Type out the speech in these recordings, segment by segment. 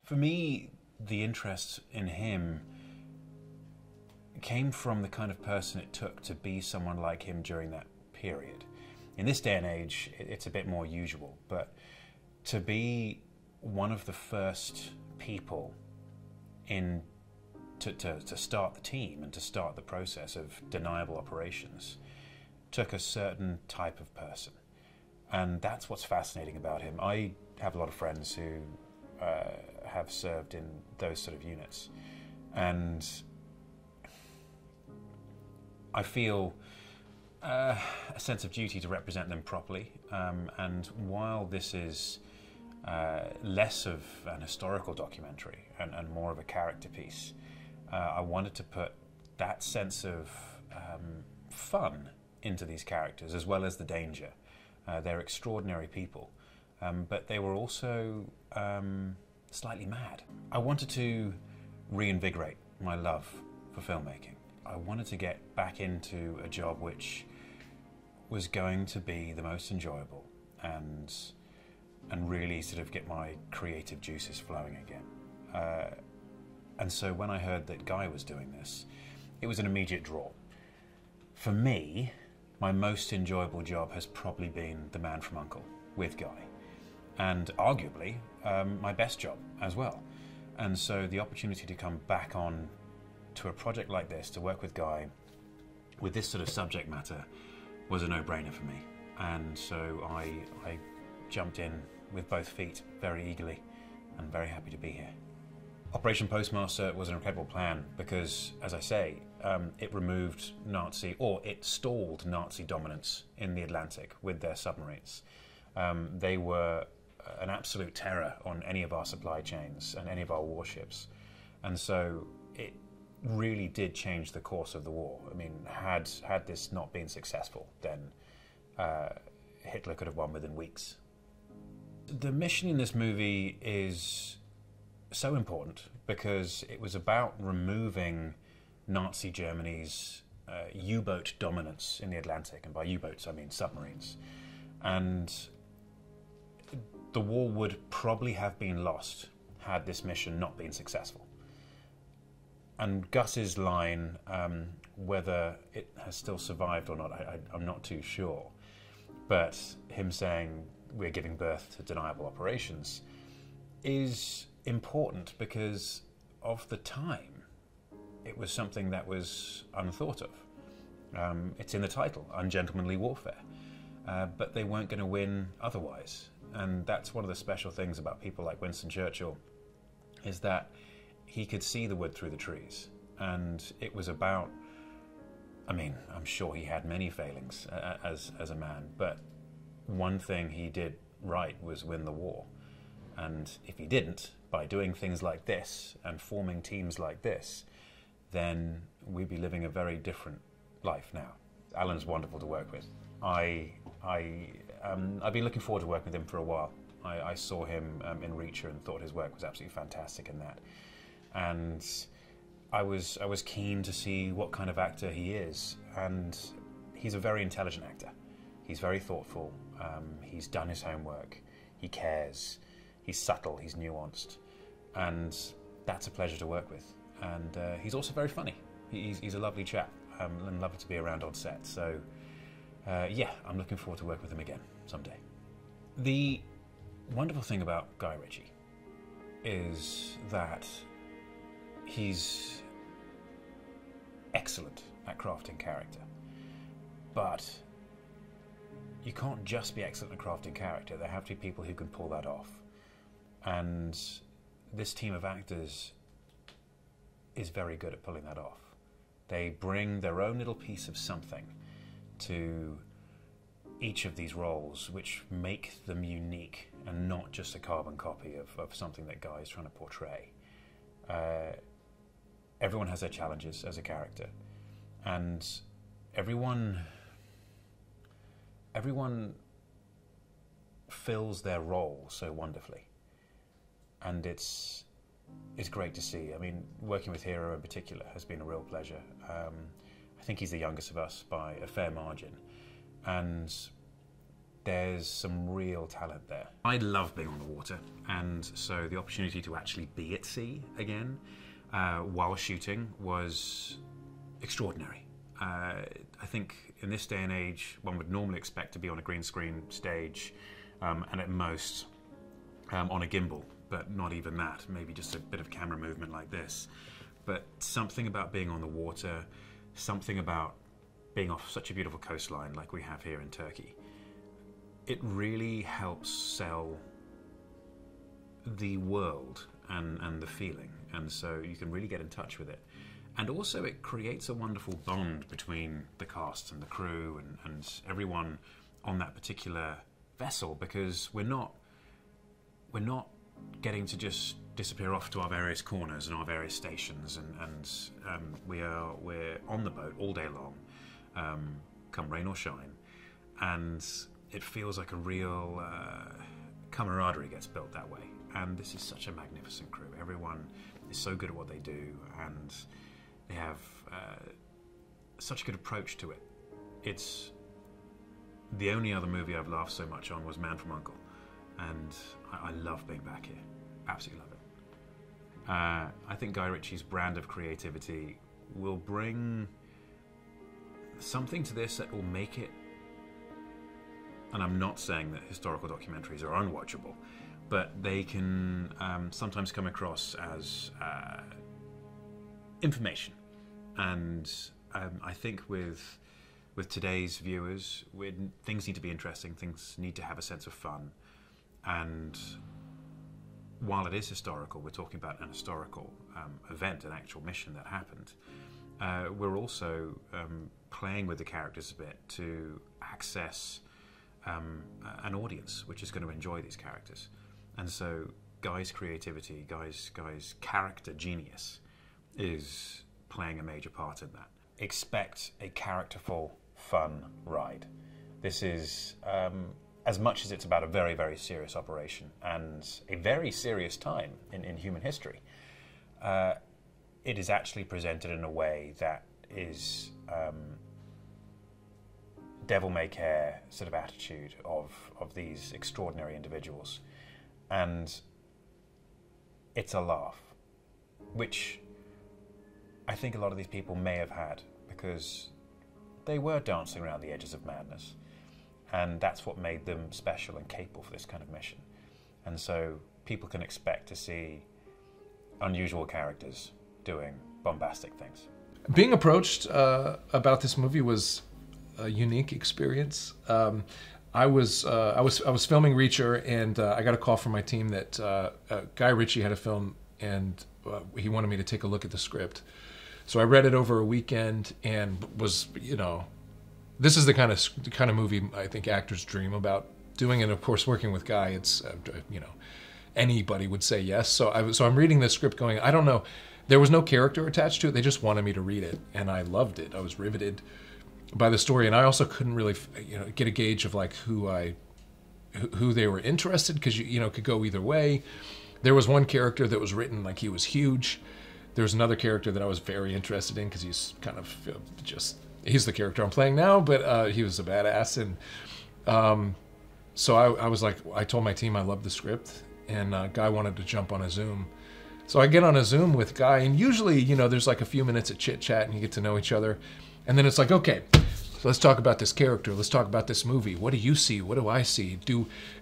For me, the interest in him came from the kind of person it took to be someone like him during that period. In this day and age, it's a bit more usual, but to be one of the first people to start the team and to start the process of deniable operations took a certain type of person. And that's what's fascinating about him. I have a lot of friends who have served in those sort of units, and I feel a sense of duty to represent them properly. And while this is less of an historical documentary and more of a character piece, I wanted to put that sense of fun into these characters as well as the danger. They're extraordinary people, but they were also slightly mad. I wanted to reinvigorate my love for filmmaking. I wanted to get back into a job which was going to be the most enjoyable and really sort of get my creative juices flowing again. And so when I heard that Guy was doing this, it was an immediate draw. For me, my most enjoyable job has probably been The Man from U.N.C.L.E. with Guy, and arguably my best job as well. And so the opportunity to come back on to a project like this, to work with Guy with this sort of subject matter, was a no-brainer for me. And so I jumped in with both feet very eagerly and very happy to be here. Operation Postmaster was an incredible plan because, as I say, it removed Nazi, or it stalled Nazi dominance in the Atlantic with their submarines. They were an absolute terror on any of our supply chains and any of our warships. And so it really did change the course of the war. I mean, had this not been successful, then Hitler could have won within weeks. The mission in this movie is so important because it was about removing Nazi Germany's U-boat dominance in the Atlantic, and by U-boats I mean submarines. And the war would probably have been lost had this mission not been successful. And Gus's line, whether it has still survived or not, I'm not too sure, but him saying we're giving birth to deniable operations is important because of the time. It was something that was unthought of. It's in the title, Ungentlemanly Warfare, but they weren't going to win otherwise. And that's one of the special things about people like Winston Churchill, is that he could see the wood through the trees. And it was about, I mean, I'm sure he had many failings as a man, but one thing he did right was win the war. And if he didn't, by doing things like this and forming teams like this, then we'd be living a very different life now. Alan's wonderful to work with. I've been looking forward to working with him for a while. I saw him in Ritchie and thought his work was absolutely fantastic in that. And I was keen to see what kind of actor he is. And he's a very intelligent actor. He's very thoughtful. He's done his homework. He cares. He's subtle. He's nuanced. And that's a pleasure to work with. And he's also very funny. He's a lovely chap and lovely to be around on set. So yeah, I'm looking forward to working with him again someday. The wonderful thing about Guy Ritchie is that he's excellent at crafting character, but you can't just be excellent at crafting character. There have to be people who can pull that off, and this team of actors is very good at pulling that off. They bring their own little piece of something to each of these roles, which make them unique and not just a carbon copy of something that Guy is trying to portray. Everyone has their challenges as a character, and everyone fills their role so wonderfully, and it's great to see. I mean, working with Hero in particular has been a real pleasure. I think he's the youngest of us by a fair margin, and there's some real talent there. I love being on the water, and so the opportunity to actually be at sea again while shooting was extraordinary. I think in this day and age, one would normally expect to be on a green screen stage and at most on a gimbal, but not even that, maybe just a bit of camera movement like this. But something about being on the water, something about being off such a beautiful coastline like we have here in Turkey, it really helps sell the world and the feeling, and so you can really get in touch with it. And also it creates a wonderful bond between the cast and the crew and everyone on that particular vessel, because we're not getting to just disappear off to our various corners and our various stations, and we're on the boat all day long, come rain or shine, and it feels like a real camaraderie gets built that way. And this is such a magnificent crew. Everyone is so good at what they do, and they have such a good approach to it. It's the only other movie I've laughed so much on was Man from U.N.C.L.E., and I love being back here. Absolutely love it. I think Guy Ritchie's brand of creativity will bring something to this that will make it, and I'm not saying that historical documentaries are unwatchable, but they can sometimes come across as information. And I think with today's viewers, things need to be interesting, things need to have a sense of fun. And while it is historical, we're talking about an historical event, an actual mission that happened. We're also playing with the characters a bit to access an audience which is going to enjoy these characters. And so Guy's creativity, Guy's character genius is playing a major part in that. Expect a characterful, fun ride. This is, as much as it's about a very, very serious operation and a very serious time in human history, it is actually presented in a way that is devil-may-care sort of attitude of these extraordinary individuals. And it's a laugh, which I think a lot of these people may have had, because they were dancing around the edges of madness, and that's what made them special and capable for this kind of mission. And so people can expect to see unusual characters doing bombastic things. Being approached about this movie was a unique experience. I was filming Reacher, and I got a call from my team that Guy Ritchie had a film, and he wanted me to take a look at the script. So I read it over a weekend and was, this is the kind of movie I think actors dream about doing, and of course working with Guy, it's anybody would say yes. So I'm reading the script going, I don't know, there was no character attached to it. They just wanted me to read it, and I loved it. I was riveted by the story, and I also couldn't really get a gauge of like who they were interested, because it could go either way. There was one character that was written like he was huge. There was another character that I was very interested in because he's kind of he's the character I'm playing now, but he was a badass. And so I was like, I told my team I loved the script, and Guy wanted to jump on a Zoom. So I get on a Zoom with Guy, and usually, there's like a few minutes of chit chat and you get to know each other. And then it's like, okay, so let's talk about this character. Let's talk about this movie. What do you see? What do I see?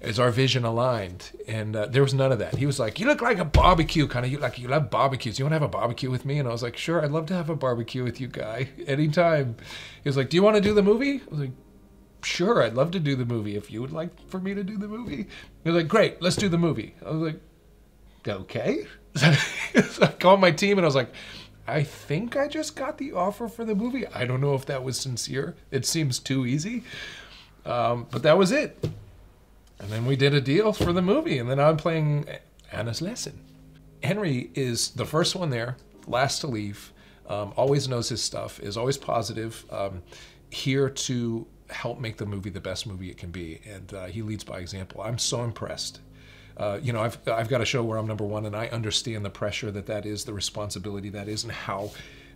Is our vision aligned? And there was none of that. He was like, you look like a barbecue kind of. You love barbecues. You want to have a barbecue with me? And I was like, sure, I'd love to have a barbecue with you, Guy, anytime. He was like, do you want to do the movie? I was like, sure, I'd love to do the movie if you would like for me to do the movie. He was like, great, let's do the movie. I was like, okay. So I called my team and I was like, I think I just got the offer for the movie. I don't know if that was sincere. It seems too easy. But that was it. And then we did a deal for the movie. And then I'm playing Anna's Lesson. Henry is the first one there, last to leave, always knows his stuff, is always positive. here to help make the movie the best movie it can be, and he leads by example. I'm so impressed. You know, I've got a show where I'm number one, and I understand the pressure that is, the responsibility that is, and how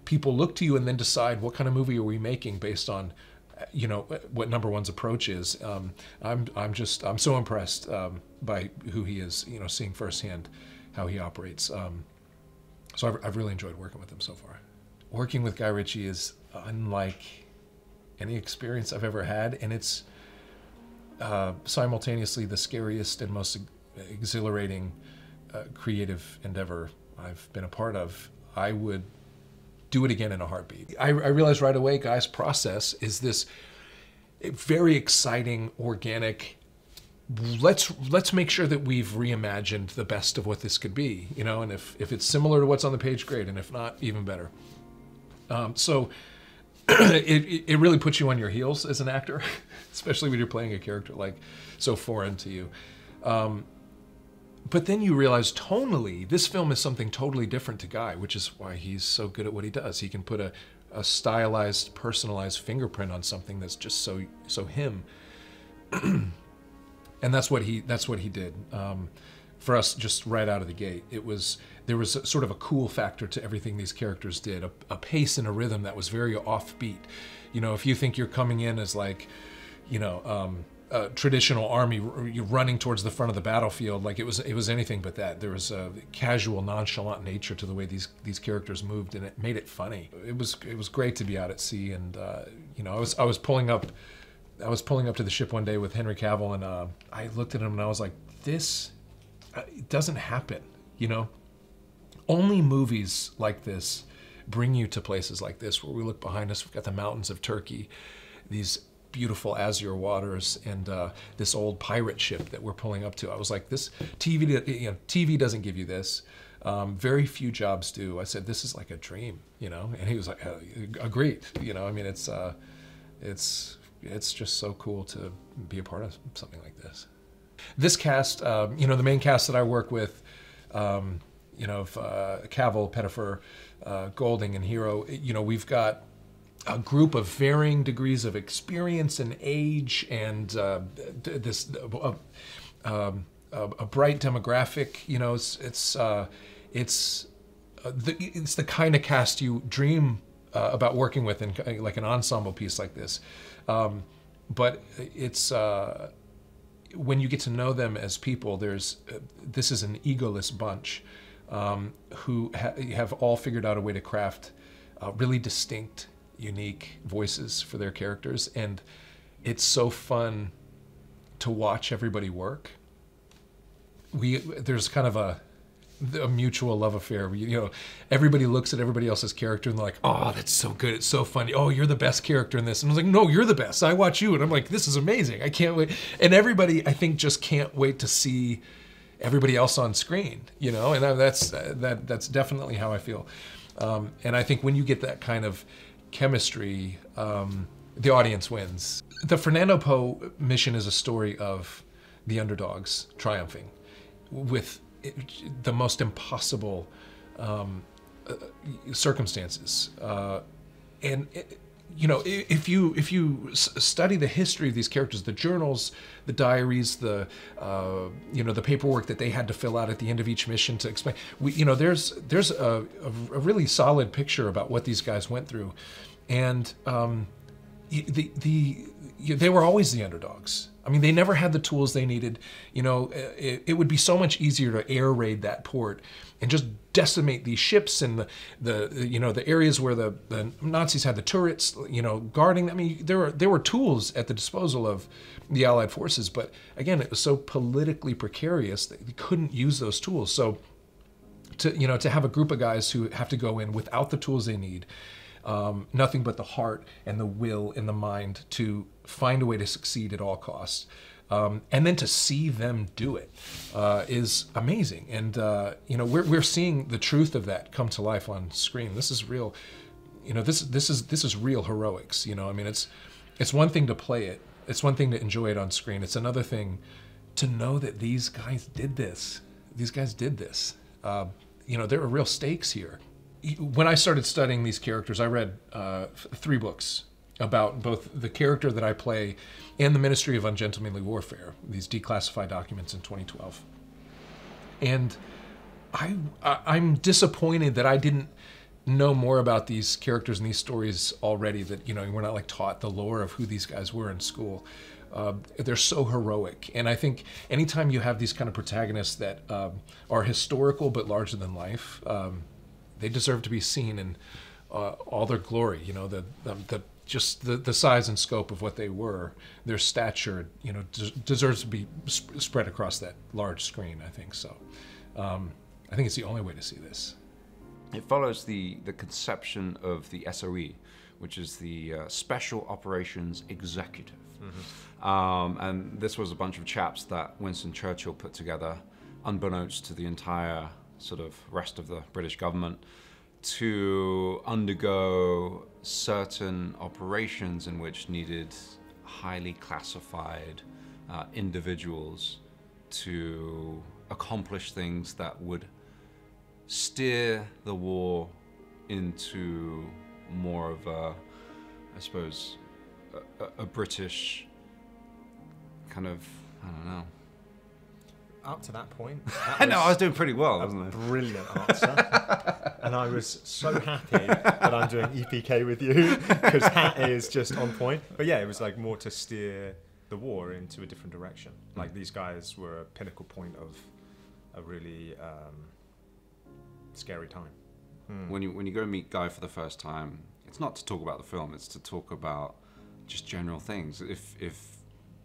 people look to you and then decide what kind of movie are we making based on, you know, what number one's approach is. I'm so impressed by who he is. You know, seeing firsthand how he operates. So I've really enjoyed working with him so far. Working with Guy Ritchie is unlike any experience I've ever had, and it's simultaneously the scariest and most exhilarating creative endeavor I've been a part of. I would do it again in a heartbeat. I realized right away Guy's process is this very exciting, organic, let's make sure that we've reimagined the best of what this could be, you know, and if it's similar to what's on the page, great, and if not, even better. So it really puts you on your heels as an actor, especially when you're playing a character like so foreign to you. But then you realize tonally, this film is something totally different to Guy, which is why he's so good at what he does. He can put a stylized, personalized fingerprint on something that's just so him. And that's what he did. For us, just right out of the gate, there was sort of a cool factor to everything these characters did, a pace and a rhythm that was very offbeat. You know, if you think you're coming in as like, you know, a traditional army, you're running towards the front of the battlefield, like it was anything but that. There was a casual, nonchalant nature to the way these characters moved, and it made it funny. It was great to be out at sea, and you know, I was pulling up to the ship one day with Henry Cavill, and I looked at him and I was like, this doesn't happen, you know? Only movies like this bring you to places like this, where we look behind us, we've got the mountains of Turkey, these beautiful azure waters, and this old pirate ship that we're pulling up to. I was like, this TV doesn't give you this. Very few jobs do. I said, this is like a dream, you know? And he was like, agreed. You know, I mean, it's just so cool to be a part of something like this. This cast, you know, the main cast that I work with, you know, Cavill, Pettifer, Golding, and Hero, you know, we've got a group of varying degrees of experience and age, and this a bright demographic. You know, it's the kind of cast you dream about working with in like an ensemble piece like this. But it's when you get to know them as people, this is an egoless bunch who have all figured out a way to craft really distinct, unique voices for their characters, and it's so fun to watch everybody work. There's kind of a mutual love affair. You know, everybody looks at everybody else's character and they're like, oh, that's so good, it's so funny, oh, you're the best character in this. And I was like, no, you're the best, I watch you, and I'm like, this is amazing, I can't wait. And everybody, I think, just can't wait to see everybody else on screen, you know, and that's definitely how I feel. And I think when you get that kind of chemistry, the audience wins. The Fernando Poe mission is a story of the underdogs triumphing with the most impossible circumstances, and you know, if you study the history of these characters, the journals, the diaries, the you know, the paperwork that they had to fill out at the end of each mission to explain, you know, there's a really solid picture about what these guys went through, and they were always the underdogs. I mean, they never had the tools they needed. You know, it would be so much easier to air raid that port and just decimate these ships and the you know, the areas where the Nazis had the turrets, you know, guarding. I mean, there were tools at the disposal of the Allied forces, but again, it was so politically precarious that they couldn't use those tools. So to have a group of guys who have to go in without the tools they need, nothing but the heart and the will and the mind to find a way to succeed at all costs, and then to see them do it is amazing. And you know, we're seeing the truth of that come to life on screen. This is real. You know, this is real heroics. You know, I mean, it's one thing to play it. It's one thing to enjoy it on screen. It's another thing to know that these guys did this. These guys did this. You know, there are real stakes here. When I started studying these characters, I read 3 books about both the character that I play and the Ministry of Ungentlemanly Warfare, these declassified documents in 2012. And I'm disappointed that I didn't know more about these characters and these stories already, that, we're not like taught the lore of who these guys were in school. They're so heroic. And I think anytime you have these kind of protagonists that are historical but larger than life, they deserve to be seen in all their glory. The size and scope of what they were, their stature, deserves to be spread across that large screen, I think. So I think it's the only way to see this. It follows the conception of the SOE, which is the Special Operations Executive. And this was a bunch of chaps that Winston Churchill put together, unbeknownst to the entire sort of rest of the British government, to undergo certain operations in which needed highly classified individuals to accomplish things that would steer the war into more of a, I suppose, a British kind of, I don't know. Up to that point, I know I was doing pretty well, wasn't I? Brilliant answer, and I was so happy that I'm doing EPK with you, because that is just on point. But yeah, it was like more to steer the war into a different direction. Like these guys were a pinnacle point of a really scary time. When you go meet Guy for the first time, it's not to talk about the film; it's to talk about just general things. If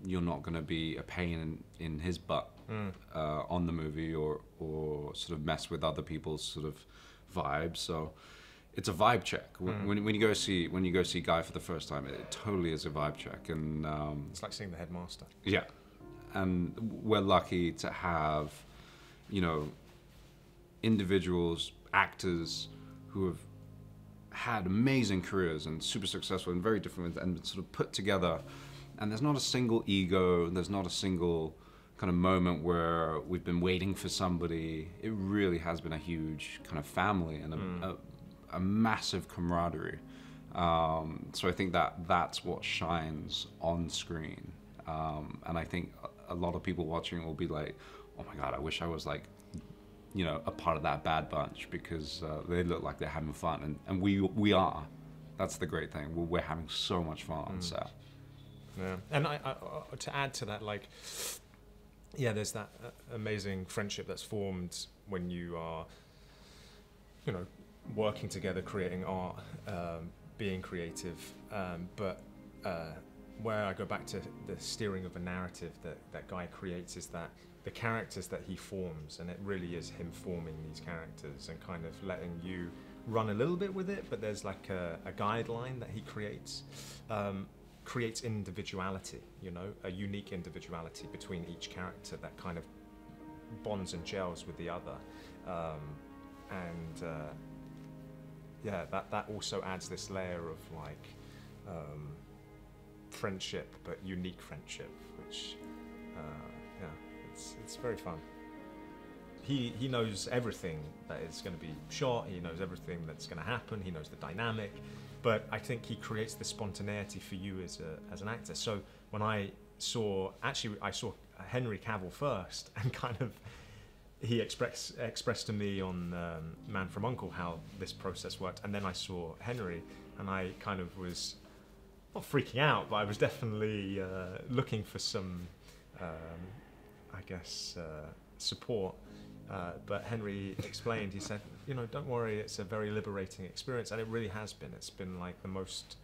you're not going to be a pain in his butt on the movie, or sort of mess with other people's sort of vibes, so it's a vibe check. When you go see Guy for the first time, it totally is a vibe check, and it's like seeing the headmaster. Yeah, and we're lucky to have, individuals, actors who have had amazing careers and super successful and very different, and sort of put together. And there's not a single ego, there's not a single kind of moment where we've been waiting for somebody. It really has been a huge kind of family and a massive camaraderie. So I think that's what shines on screen. And I think a lot of people watching will be like, oh my God, I wish I was like, a part of that bad bunch, because they look like they're having fun. And we are. That's the great thing. We're having so much fun on set. Yeah, and I to add to that, like, there's that amazing friendship that's formed when you are, working together, creating art, being creative. But where I go back to the steering of a narrative that Guy creates is that the characters that he forms, and it really is him forming these characters and kind of letting you run a little bit with it, but there's like a guideline that he creates. Creates individuality, a unique individuality between each character that kind of bonds and gels with the other, that also adds this layer of like friendship, but unique friendship, which it's very fun. He knows everything that is going to be shot. He knows everything that's going to happen. He knows the dynamic. But I think he creates the spontaneity for you as an actor. So when I saw Henry Cavill first, and kind of he expressed to me on Man from U.N.C.L.E. how this process worked, and then I saw Henry, and I kind of was not freaking out, but I was definitely looking for some, support. But Henry explained, he said, don't worry, it's a very liberating experience. And it really has been. It's been like the most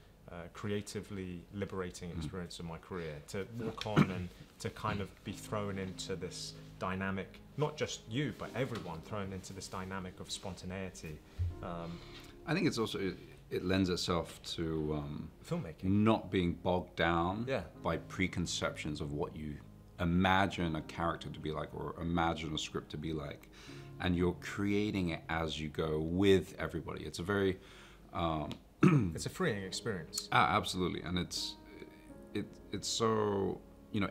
creatively liberating experience of my career, to walk on and to kind of be thrown into this dynamic, not just you, but everyone thrown into this dynamic of spontaneity. I think it's also, it lends itself to filmmaking, not being bogged down Yeah. by preconceptions of what you imagine a character to be like, or imagine a script to be like, and you're creating it as you go with everybody. It's a very it's a freeing experience. Absolutely. And it's so,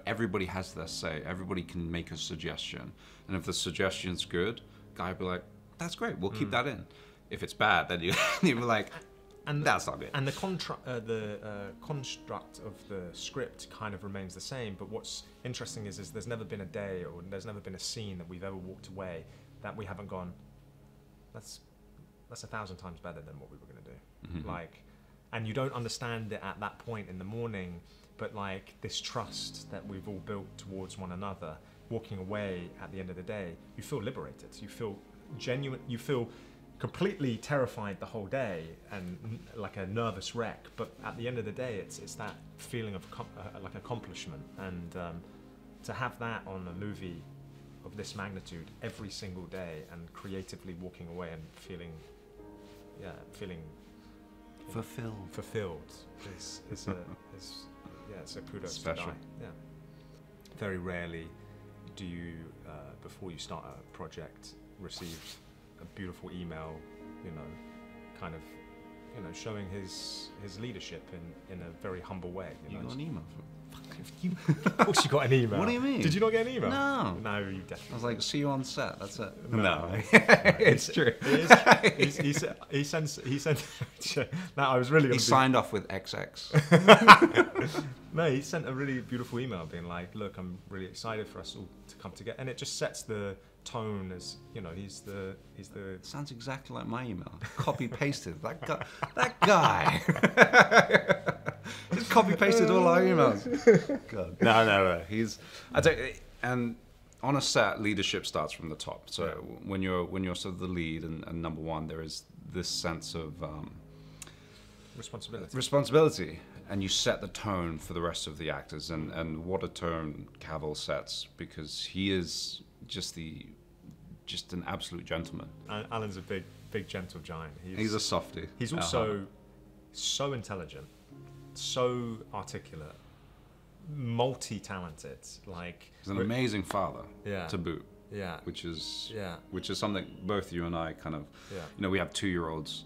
everybody has their say. Everybody can make a suggestion, and if the suggestion's good, Guy will be like, that's great, we'll keep that in. If it's bad, then you're like, And that's not good. And the construct of the script kind of remains the same. But what's interesting is there's never been a day or there's never been a scene that we've ever walked away that we haven't gone, that's 1,000 times better than what we were going to do. Mm-hmm. Like, and you don't understand it at that point in the morning, but like this trust that we've all built towards one another, walking away at the end of the day, you feel liberated. You feel genuine. You feel completely terrified the whole day and like a nervous wreck, but at the end of the day it's that feeling of like accomplishment, and to have that on a movie of this magnitude every single day and creatively walking away and feeling fulfilled is a kudos special. to die. Yeah. Very rarely do you before you start a project receive a beautiful email, kind of, showing his leadership in a very humble way. You got an email from? Of course you got an email. What do you mean? Did you not get an email? No, you definitely. I was like, see you on set. That's it. No. It's true. He sent. No, I was really. He signed off with XX. No, he sent a really beautiful email being like, "Look, I'm really excited for us all to come together," and it just sets the tone as he's the. Sounds exactly like my email. Copy pasted. That guy. Just copy pasted all our emails. God. No. And on a set, leadership starts from the top. So when you're sort of the lead and number one, there is this sense of responsibility, and you set the tone for the rest of the actors. And what a tone Cavill sets, because he is just an absolute gentleman. Alan's a big gentle giant. He's a softie. He's also so intelligent, so articulate, multi-talented. Like, he's an amazing father to boot. Yeah. Which is something both you and I kind of, we have 2-year-olds,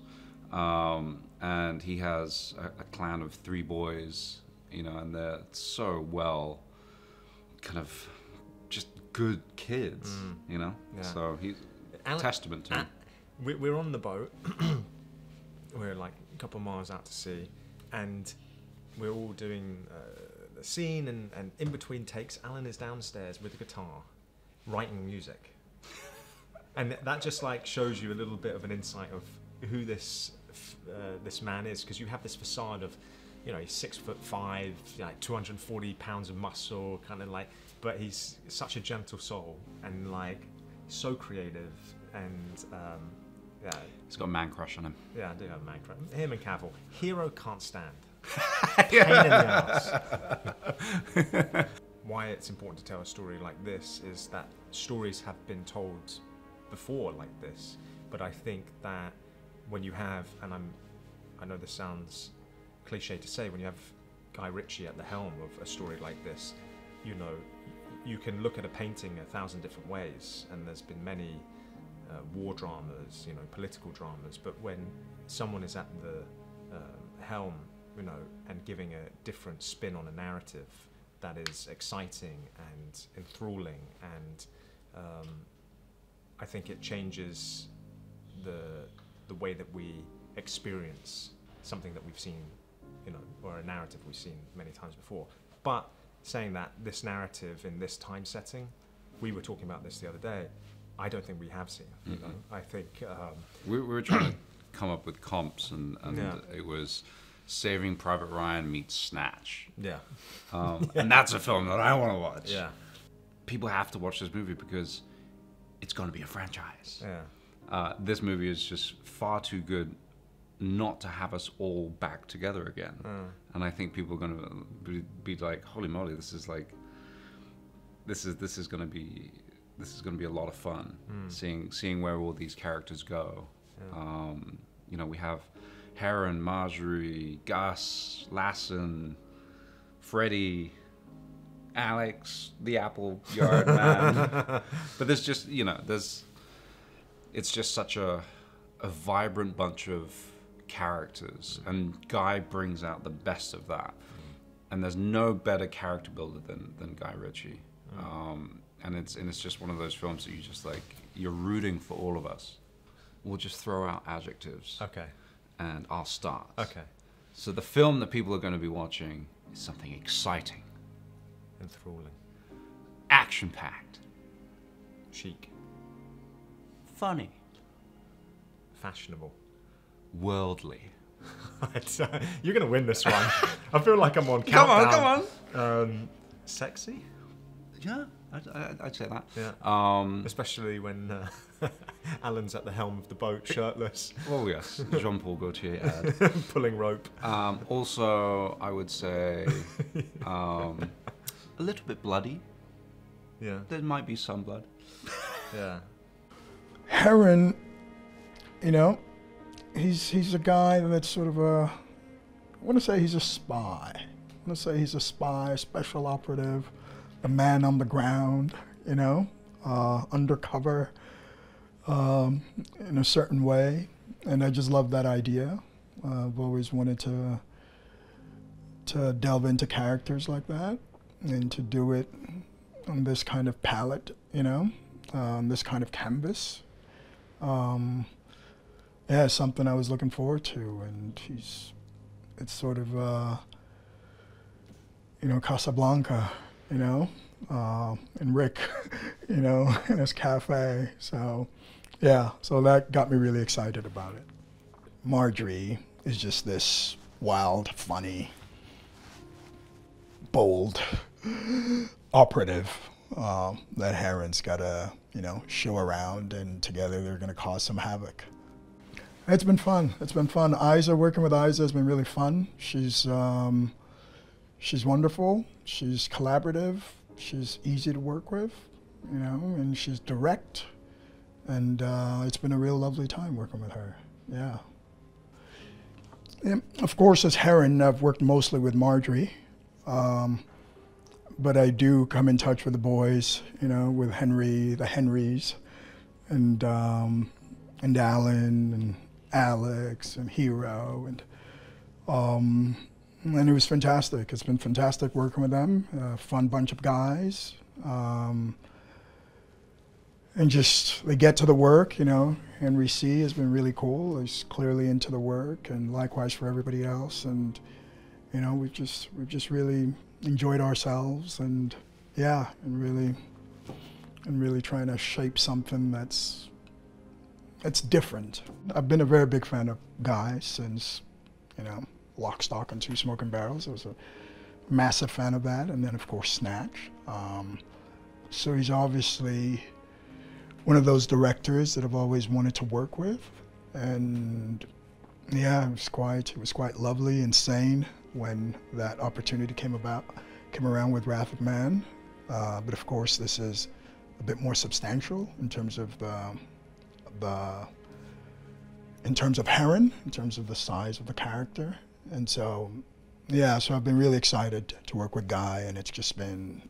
and he has a clan of 3 boys, and they're so well, kind of just good kids, Yeah. So he's a testament to him. We're on the boat. We're like a couple miles out to sea, and we're all doing the scene, and in between takes, Alan is downstairs with a guitar, writing music, and that just like shows you a little bit of an insight of who this man is, because you have this facade of, he's 6'5", like 240 pounds of muscle, kind of like, but he's such a gentle soul and like so creative, and he's got a man crush on him. Yeah, I do have a man crush. Him and Cavill. Hero can't stand. Pain in the ass. Why it's important to tell a story like this is that stories have been told before like this, but I think that when you have, and I know this sounds cliche to say, when you have Guy Ritchie at the helm of a story like this, you can look at a painting 1,000 different ways, and there's been many war dramas, political dramas, but when someone is at the helm, and giving a different spin on a narrative that is exciting and enthralling, and I think it changes the way that we experience something that we've seen, or a narrative we've seen many times before. But saying that, this narrative in this time setting, we were talking about this the other day, I don't think we have seen. I think we were trying to come up with comps, and it was Saving Private Ryan meets Snatch. Yeah. And that's a film that I want to watch. Yeah. People have to watch this movie because it's going to be a franchise. Yeah. This movie is just far too good not to have us all back together again. And I think people are going to be like, holy moly, this is going to be a lot of fun, seeing where all these characters go. Yeah. We have Heron, Marjorie, Gus, Lassen, Freddie, Alex, the Apple Yard man. But there's just, it's just such a vibrant bunch of characters, and Guy brings out the best of that. And there's no better character builder than Guy Ritchie. And it's just one of those films that you're rooting for all of us. We'll just throw out adjectives. Okay. and our stars. Okay. So the film that people are going to be watching is something exciting, Enthralling. action-packed, Chic. funny, Fashionable. worldly. You're going to win this one. I feel like I'm on Come on, countdown. come on. Sexy? Yeah, I'd say that. Yeah. Especially when Alan's at the helm of the boat, shirtless, Oh yes, Jean-Paul Gaultier ad. pulling rope. Also, I would say a little bit bloody. Yeah. There might be some blood. Yeah. Heron, you know, he's a guy that's sort of a, I want to say he's a spy. I want to say he's a spy, a special operative, a man on the ground, you know, undercover in a certain way. And I just love that idea. I've always wanted to delve into characters like that and to do it on this kind of palette, you know, this kind of canvas. Yeah, it's something I was looking forward to, and it's sort of, you know, Casablanca, you know, and Rick, you know, in his cafe. So, yeah, so that got me really excited about it. Marjorie is just this wild, funny, bold operative that Heron's got to, you know, show around, and together they're going to cause some havoc. It's been fun. It's been fun. Isa, working with Isa has been really fun. She's wonderful. She's collaborative. She's easy to work with, you know, and she's direct. And it's been a real lovely time working with her. Yeah. And of course, as Heron, I've worked mostly with Marjorie. But I do come in touch with the boys, you know, with Henry, the Henrys, and Alan, and Alex, and Hero, and it was fantastic. It's been fantastic working with them. Fun bunch of guys, and just they get to the work. You know, Henry C has been really cool. He's clearly into the work, and likewise for everybody else. And you know, we've just really enjoyed ourselves, and yeah, and really trying to shape something that's different. I've been a very big fan of Guy since, you know, Lock, Stock, and Two Smoking Barrels. I was a massive fan of that, and then of course Snatch. So he's obviously one of those directors that I've always wanted to work with, and yeah, it was quite lovely and sane when that opportunity came around with Wrath of Man. But of course, this is a bit more substantial in terms of Heron, in terms of the size of the character. And so, yeah, so I've been really excited to work with Guy, and it's just been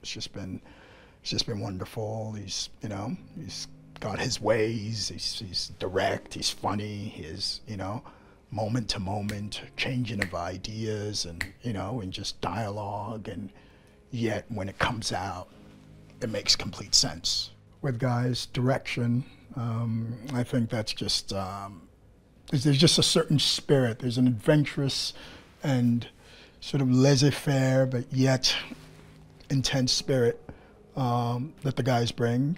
wonderful. He's, you know, he's got his ways, he's direct, he's funny, he's, you know, moment to moment changing of ideas, and, you know, and just dialogue, and yet when it comes out, it makes complete sense. With Guy's direction, I think that's just, there's just a certain spirit. There's an adventurous and sort of laissez-faire, but yet intense spirit that the guys bring.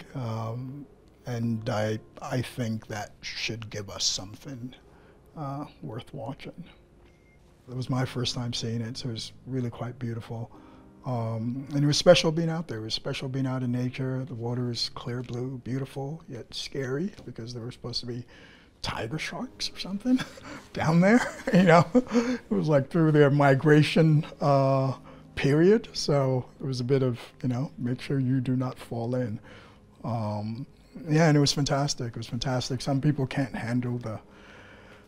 And I think that should give us something worth watching. It was my first time seeing it, so it was really quite beautiful. And it was special being out there. It was special being out in nature. The water is clear blue, beautiful, yet scary, because there were supposed to be tiger sharks or something down there, you know. It was like through their migration period, so it was a bit of, you know, make sure you do not fall in. Yeah, and it was fantastic. It was fantastic. Some people can't handle the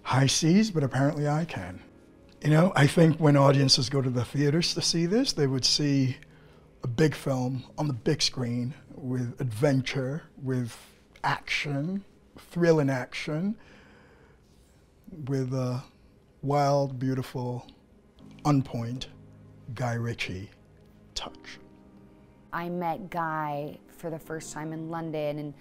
high seas, but apparently I can. You know, I think when audiences go to the theaters to see this, they would see a big film on the big screen with adventure, with action, thrill and action, with a wild, beautiful, on point Guy Ritchie touch. I met Guy for the first time in London, and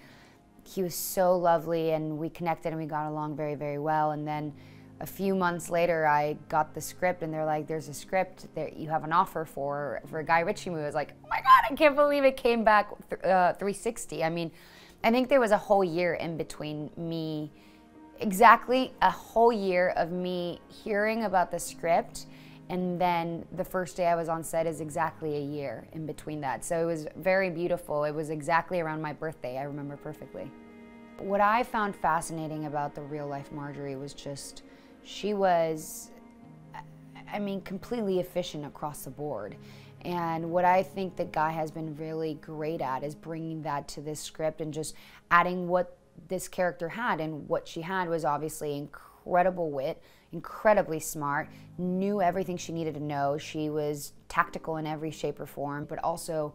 he was so lovely, and we connected and we got along very, very well. And then a few months later, I got the script, and they're like, there's a script that you have an offer for a Guy Ritchie movie. I was like, oh my God, I can't believe it came back 360. I mean, I think there was a whole year in between me, exactly a whole year of me hearing about the script, and then the first day I was on set is exactly a year in between that. So it was very beautiful. It was exactly around my birthday, I remember perfectly. What I found fascinating about the real life Marjorie was just, she was, I mean, completely efficient across the board. And what I think that Guy has been really great at is bringing that to this script and just adding what this character had. And what she had was obviously incredible wit, incredibly smart, knew everything she needed to know. She was tactical in every shape or form, but also,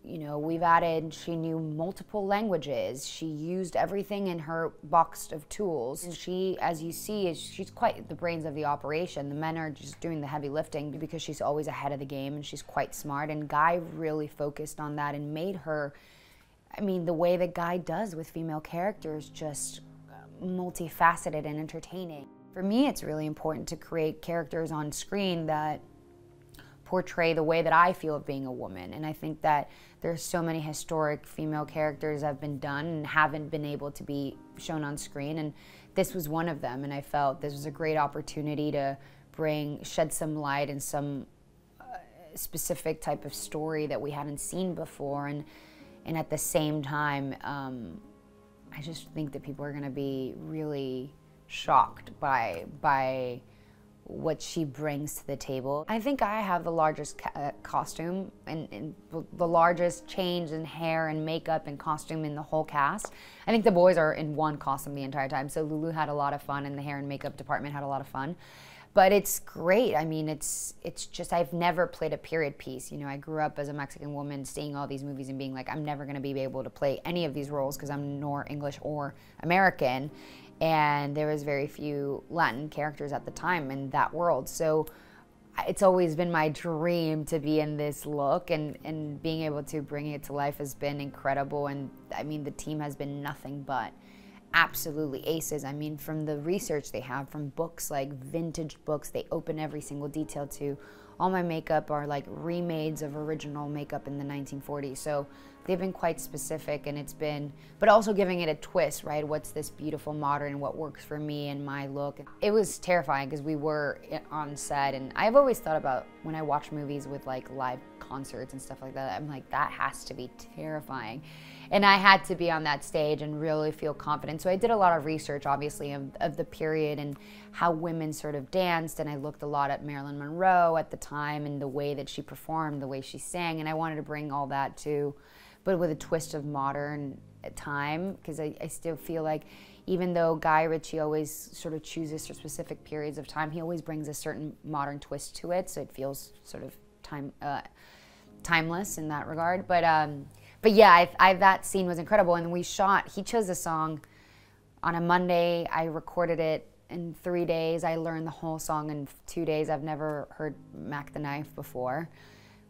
you know, we've added, she knew multiple languages. She used everything in her box of tools. And she, as you see, she's quite the brains of the operation. The men are just doing the heavy lifting because she's always ahead of the game and she's quite smart. And Guy really focused on that and made her, I mean, the way that Guy does with female characters, just multifaceted and entertaining. For me, it's really important to create characters on screen that portray the way that I feel of being a woman. And I think that there's so many historic female characters that have been done and haven't been able to be shown on screen, and this was one of them. And I felt this was a great opportunity to shed some light and some specific type of story that we hadn't seen before. And at the same time, I just think that people are going to be really shocked by what she brings to the table. I think I have the largest costume and the largest change in hair and makeup and costume in the whole cast. I think the boys are in one costume the entire time, so Lulu had a lot of fun and the hair and makeup department had a lot of fun. But it's great. I mean, it's just, I've never played a period piece. You know, I grew up as a Mexican woman seeing all these movies and being like, I'm never gonna be able to play any of these roles because I'm nor English or American. And there was very few Latin characters at the time in that world. So it's always been my dream to be in this look, and being able to bring it to life has been incredible. And I mean, the team has been nothing but absolutely aces. I mean, from the research they have, from books, like vintage books, they open every single detail to. All my makeup are like remades of original makeup in the 1940s. So they've been quite specific, and it's been, but also giving it a twist, right? What's this beautiful modern, what works for me and my look. It was terrifying because we were on set, and I've always thought about when I watch movies with like live concerts and stuff like that, I'm like, that has to be terrifying. And I had to be on that stage and really feel confident. So I did a lot of research, obviously, of the period and how women sort of danced. And I looked a lot at Marilyn Monroe at the time and the way that she performed, the way she sang. And I wanted to bring all that to, but with a twist of modern time, because I still feel like even though Guy Ritchie always sort of chooses for specific periods of time, he always brings a certain modern twist to it. So it feels sort of timeless in that regard. But yeah, that scene was incredible, and he chose the song on a Monday. I recorded it in 3 days. I learned the whole song in 2 days. I've never heard Mac the Knife before,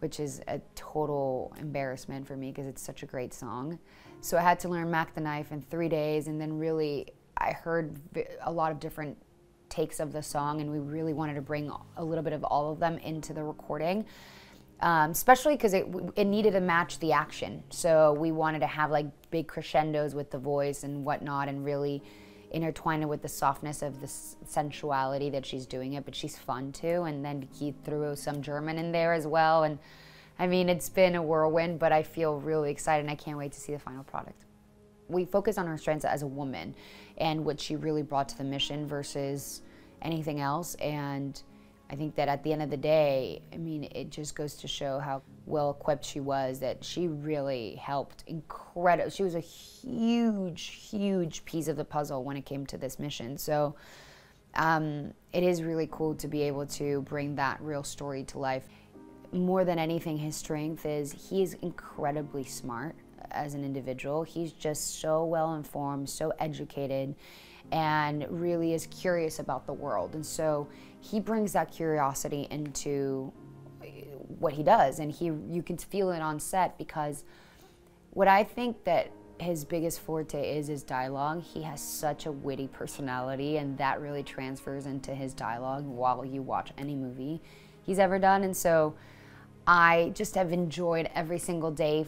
which is a total embarrassment for me because it's such a great song. So I had to learn Mac the Knife in 3 days, and then really I heard a lot of different takes of the song, and we really wanted to bring a little bit of all of them into the recording. Especially because it needed to match the action. So we wanted to have like big crescendos with the voice and whatnot, and really intertwine it with the softness of the sensuality that she's doing it, but she's fun too. And then he threw some German in there as well. And I mean, it's been a whirlwind, but I feel really excited and I can't wait to see the final product. We focus on her strengths as a woman and what she really brought to the mission versus anything else. And I think that at the end of the day, I mean, it just goes to show how well equipped she was, that she really helped incredible. She was a huge, huge piece of the puzzle when it came to this mission. So it is really cool to be able to bring that real story to life. More than anything, his strength is he is incredibly smart as an individual. He's just so well informed, so educated, and really is curious about the world. And so he brings that curiosity into what he does, and you can feel it on set, because what I think that his biggest forte is his dialogue. He has such a witty personality, and that really transfers into his dialogue while you watch any movie he's ever done. And so I just have enjoyed every single day.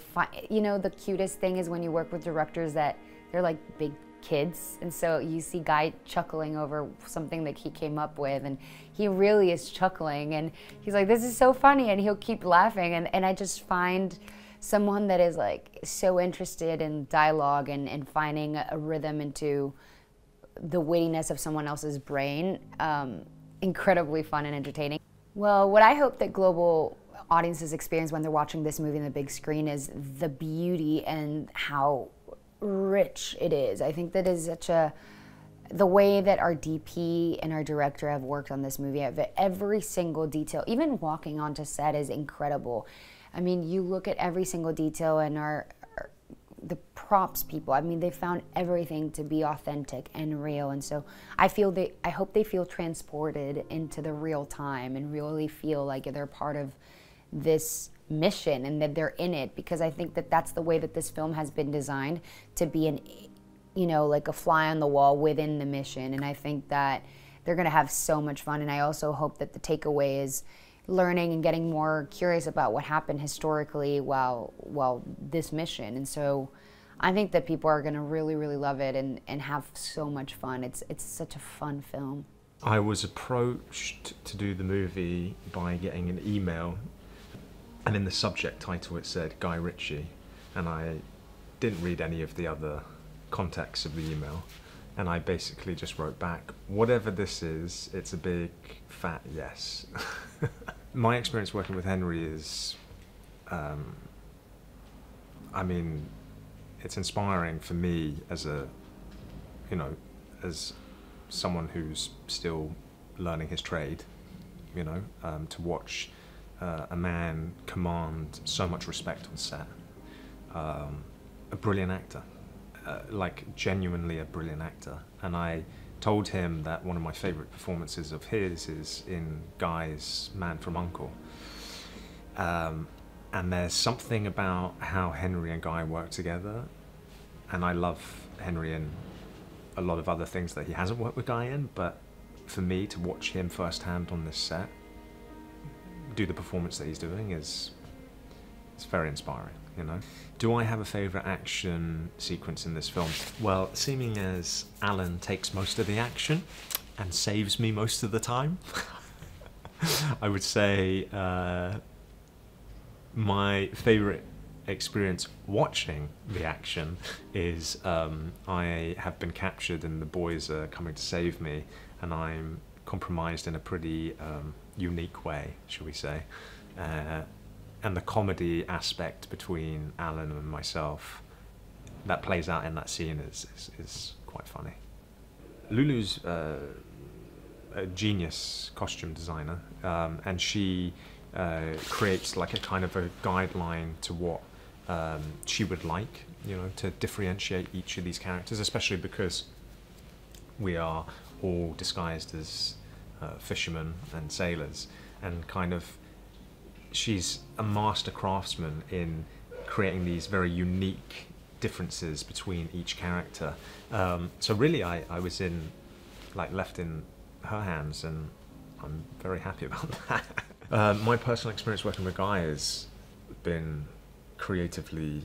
You know, the cutest thing is when you work with directors that they're like big kids, and so you see Guy chuckling over something that he came up with, and he really is chuckling, and he's like, this is so funny, and he'll keep laughing, and I just find someone that is like so interested in dialogue and finding a rhythm into the wittiness of someone else's brain, incredibly fun and entertaining. Well, what I hope that global audiences experience when they're watching this movie on the big screen is the beauty and how rich it is. I think that is such the way that our DP and our director have worked on this movie, every single detail, even walking onto set, is incredible. I mean, you look at every single detail, and the props people, I mean, they found everything to be authentic and real, and so I hope they feel transported into the real time and really feel like they're part of this mission and that they're in it, because I think that that's the way that this film has been designed, to be like a fly on the wall within the mission. And I think that they're going to have so much fun, and I also hope that the takeaway is learning and getting more curious about what happened historically while this mission. And so I think that people are going to really, really love it and have so much fun. It's such a fun film. I was approached to do the movie by getting an email, and in the subject title it said Guy Ritchie, and I didn't read any of the other context of the email, and I basically just wrote back, whatever this is, it's a big fat yes. My experience working with Henry is, I mean, it's inspiring for me as as someone who's still learning his trade, to watch a man command so much respect on set. A brilliant actor, like genuinely a brilliant actor. And I told him that one of my favorite performances of his is in Guy's Man from U.N.C.L.E. And there's something about how Henry and Guy work together, and I love Henry in a lot of other things that he hasn't worked with Guy in, but for me to watch him firsthand on this set do the performance that he's doing it's very inspiring, Do I have a favourite action sequence in this film? Well, seeming as Alan takes most of the action and saves me most of the time, I would say my favourite experience watching the action is I have been captured and the boys are coming to save me, and I'm compromised in a pretty unique way, shall we say. And the comedy aspect between Alan and myself that plays out in that scene is quite funny. Lulu's a genius costume designer, and she creates like a kind of a guideline to what she would like, to differentiate each of these characters, especially because we are all disguised as fishermen and sailors, and kind of she's a master craftsman in creating these very unique differences between each character. So really I was left in her hands, and I'm very happy about that. My personal experience working with Guy has been creatively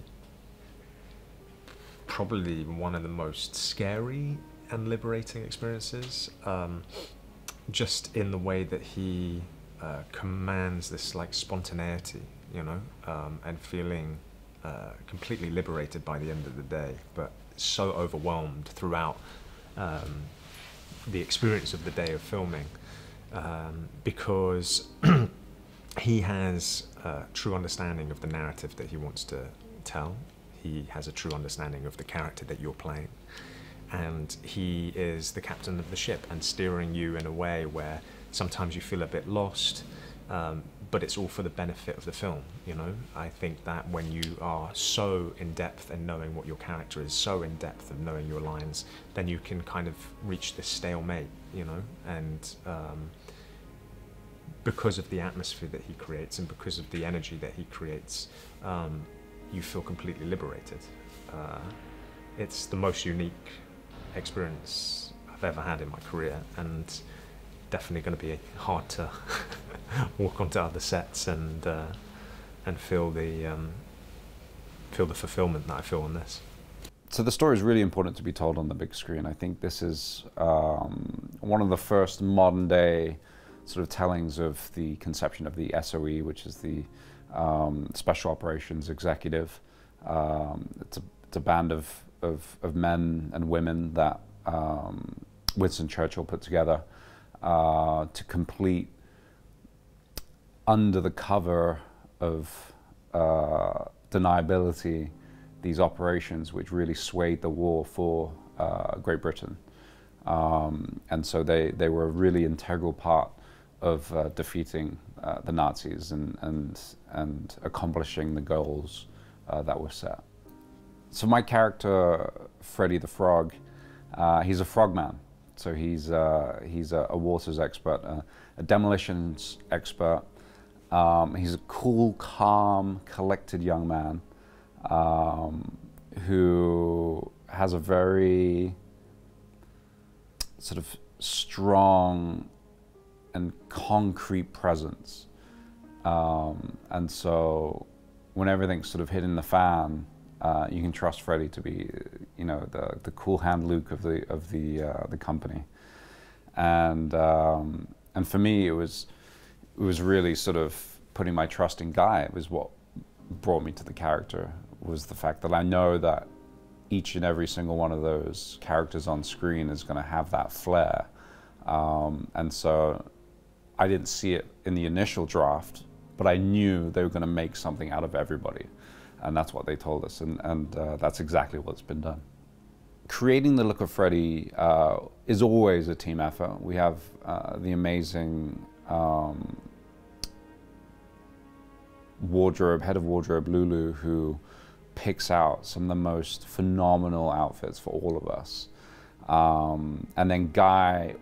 probably one of the most scary and liberating experiences, just in the way that he commands this spontaneity, and feeling completely liberated by the end of the day, but so overwhelmed throughout the experience of the day of filming, because he has a true understanding of the narrative that he wants to tell. He has a true understanding of the character that you're playing, and he is the captain of the ship and steering you in a way where sometimes you feel a bit lost, but it's all for the benefit of the film. I think that when you are so in depth in knowing what your character is, so in depth of knowing your lines, then you can kind of reach this stalemate, and because of the atmosphere that he creates and because of the energy that he creates, you feel completely liberated. it's the most unique experience I've ever had in my career, and definitely going to be hard to walk onto other sets and feel the fulfillment that I feel on this. So the story is really important to be told on the big screen. I think this is one of the first modern day sort of tellings of the conception of the SOE, which is the Special Operations Executive. It's a band of men and women that Winston Churchill put together to complete, under the cover of deniability, these operations which really swayed the war for Great Britain. And so they were a really integral part of defeating the Nazis and accomplishing the goals that were set. So my character, Freddy the Frog, he's a frogman. So he's a waters expert, a demolitions expert. He's a cool, calm, collected young man who has a very sort of strong and concrete presence. And so when everything's sort of hitting the fan, you can trust Freddy to be, you know, the cool hand Luke of the company. And for me, it was really sort of putting my trust in Guy. It was what brought me to the character, was the fact that I know that each and every single one of those characters on screen is going to have that flair. And so I didn't see it in the initial draft, but I knew they were going to make something out of everybody. And that's what they told us, and that's exactly what's been done. Creating the look of Freddy is always a team effort. We have the amazing head of wardrobe, Lulu, who picks out some of the most phenomenal outfits for all of us. And then Guy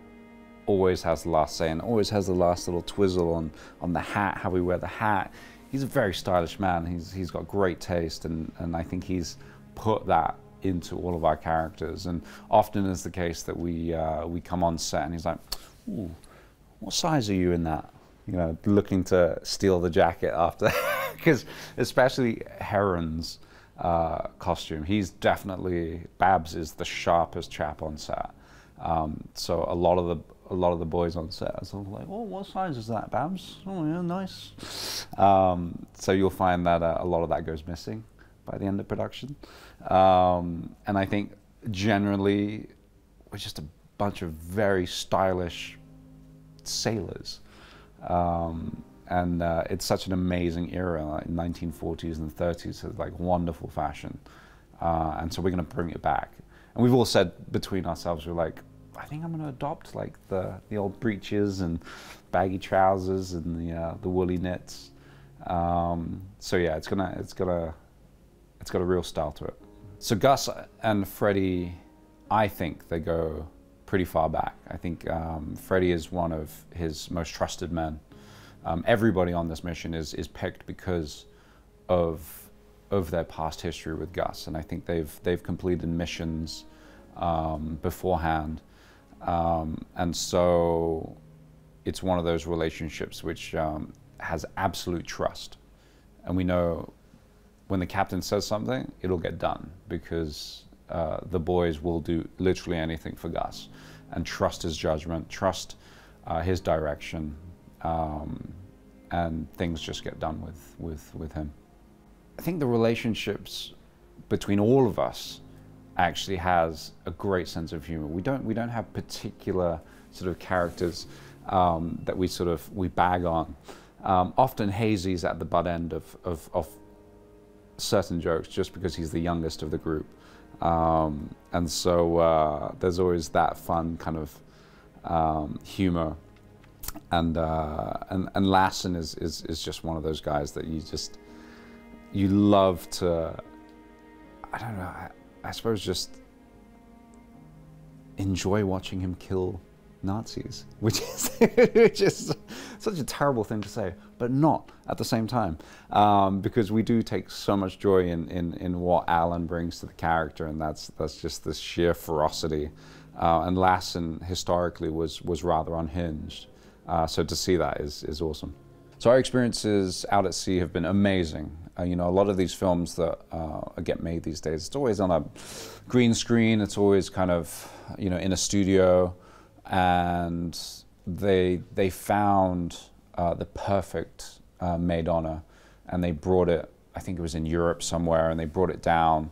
always has the last say and always has the last little twizzle on the hat, how we wear the hat. He's a very stylish man. He's got great taste, and I think he's put that into all of our characters. And often is the case that we come on set and he's like, "Ooh, what size are you in that?" You know, looking to steal the jacket after, because especially Heron's costume, he's definitely, Babs is the sharpest chap on set. So a lot of the boys on set are sort of like, "Oh, what size is that, Babs? Oh yeah, nice." So you'll find that a lot of that goes missing by the end of production. And I think generally we're just a bunch of very stylish sailors. And it's such an amazing era, like 1940s and 30s, of like wonderful fashion. And so we're going to bring it back. And we've all said between ourselves, we're like, I think I'm going to adopt like the old breeches and baggy trousers and the woolly knits. So yeah, it's got a real style to it. So Gus and Freddy, I think they go pretty far back. I think Freddy is one of his most trusted men. Everybody on this mission is picked because of their past history with Gus, and I think they've completed missions beforehand, and so it's one of those relationships which has absolute trust, and we know when the captain says something, it'll get done, because the boys will do literally anything for Gus, and trust his judgment, trust his direction, and things just get done with him. I think the relationships between all of us actually has a great sense of humor. We don't have particular sort of characters that we bag on. Often Hazy's at the butt end of certain jokes just because he's the youngest of the group. And so there's always that fun kind of humor. And Lassen is just one of those guys that you love to, I don't know, I suppose just enjoy watching him kill Nazis, which is such a terrible thing to say, but not at the same time, because we do take so much joy in what Alan brings to the character, and that's just this sheer ferocity. And Lassen historically was rather unhinged, so to see that is awesome. So our experiences out at sea have been amazing. You know, a lot of these films that get made these days, it's always on a green screen, it's always kind of, you know, in a studio, and they found the perfect maid honor, and they brought it, I think it was in Europe somewhere, and they brought it down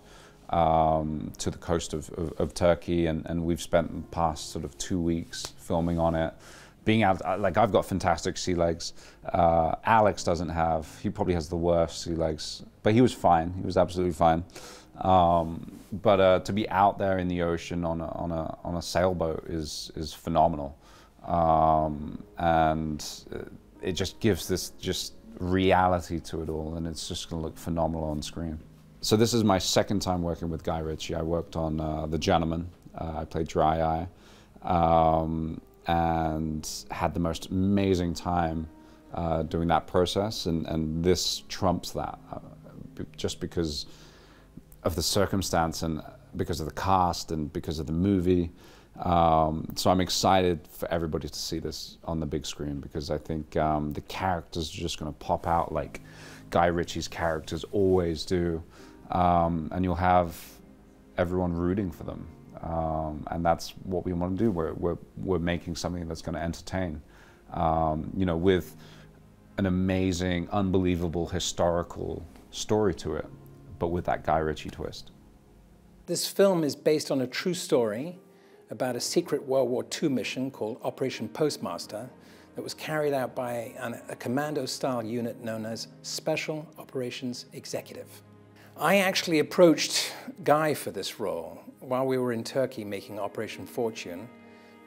to the coast of Turkey, and we've spent the past sort of 2 weeks filming on it. Being out, like, I've got fantastic sea legs. Alex doesn't have. He probably has the worst sea legs, but he was fine. He was absolutely fine. But to be out there in the ocean on a sailboat is phenomenal, and it just gives this just reality to it all, and it's just going to look phenomenal on screen. So this is my second time working with Guy Ritchie. I worked on The Gentleman. I played Dry Eye. And had the most amazing time doing that process, and this trumps that, just because of the circumstance and because of the cast and because of the movie. So I'm excited for everybody to see this on the big screen, because I think the characters are just going to pop out like Guy Ritchie's characters always do, and you'll have everyone rooting for them. And that's what we want to do. We're making something that's going to entertain, you know, with an amazing, unbelievable historical story to it, but with that Guy Ritchie twist. This film is based on a true story about a secret World War II mission called Operation Postmaster that was carried out by a commando-style unit known as Special Operations Executive. I actually approached Guy for this role while we were in Turkey making Operation Fortune.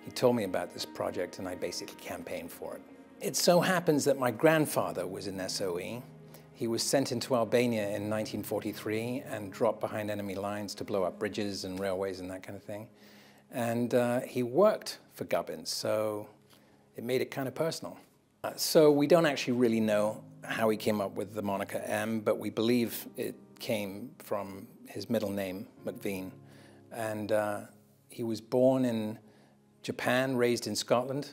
He told me about this project, and I basically campaigned for it. It so happens that my grandfather was in SOE. He was sent into Albania in 1943 and dropped behind enemy lines to blow up bridges and railways and that kind of thing. And he worked for Gubbins, so it made it kind of personal. So we don't actually really know how he came up with the moniker M, but we believe it came from his middle name, McVean. And he was born in Japan, raised in Scotland.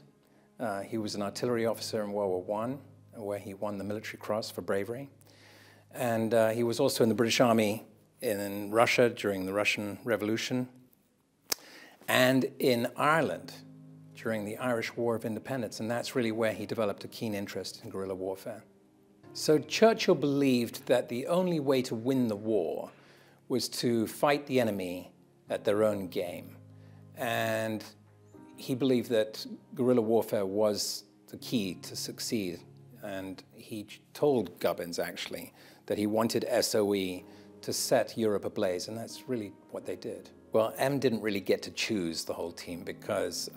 He was an artillery officer in World War I, where he won the Military Cross for bravery. And he was also in the British Army in Russia during the Russian Revolution, and in Ireland during the Irish War of Independence. And that's really where he developed a keen interest in guerrilla warfare. So Churchill believed that the only way to win the war was to fight the enemy at their own game. And he believed that guerrilla warfare was the key to succeed. And he told Gubbins, actually, that he wanted SOE to set Europe ablaze, and that's really what they did. Well, M didn't really get to choose the whole team, because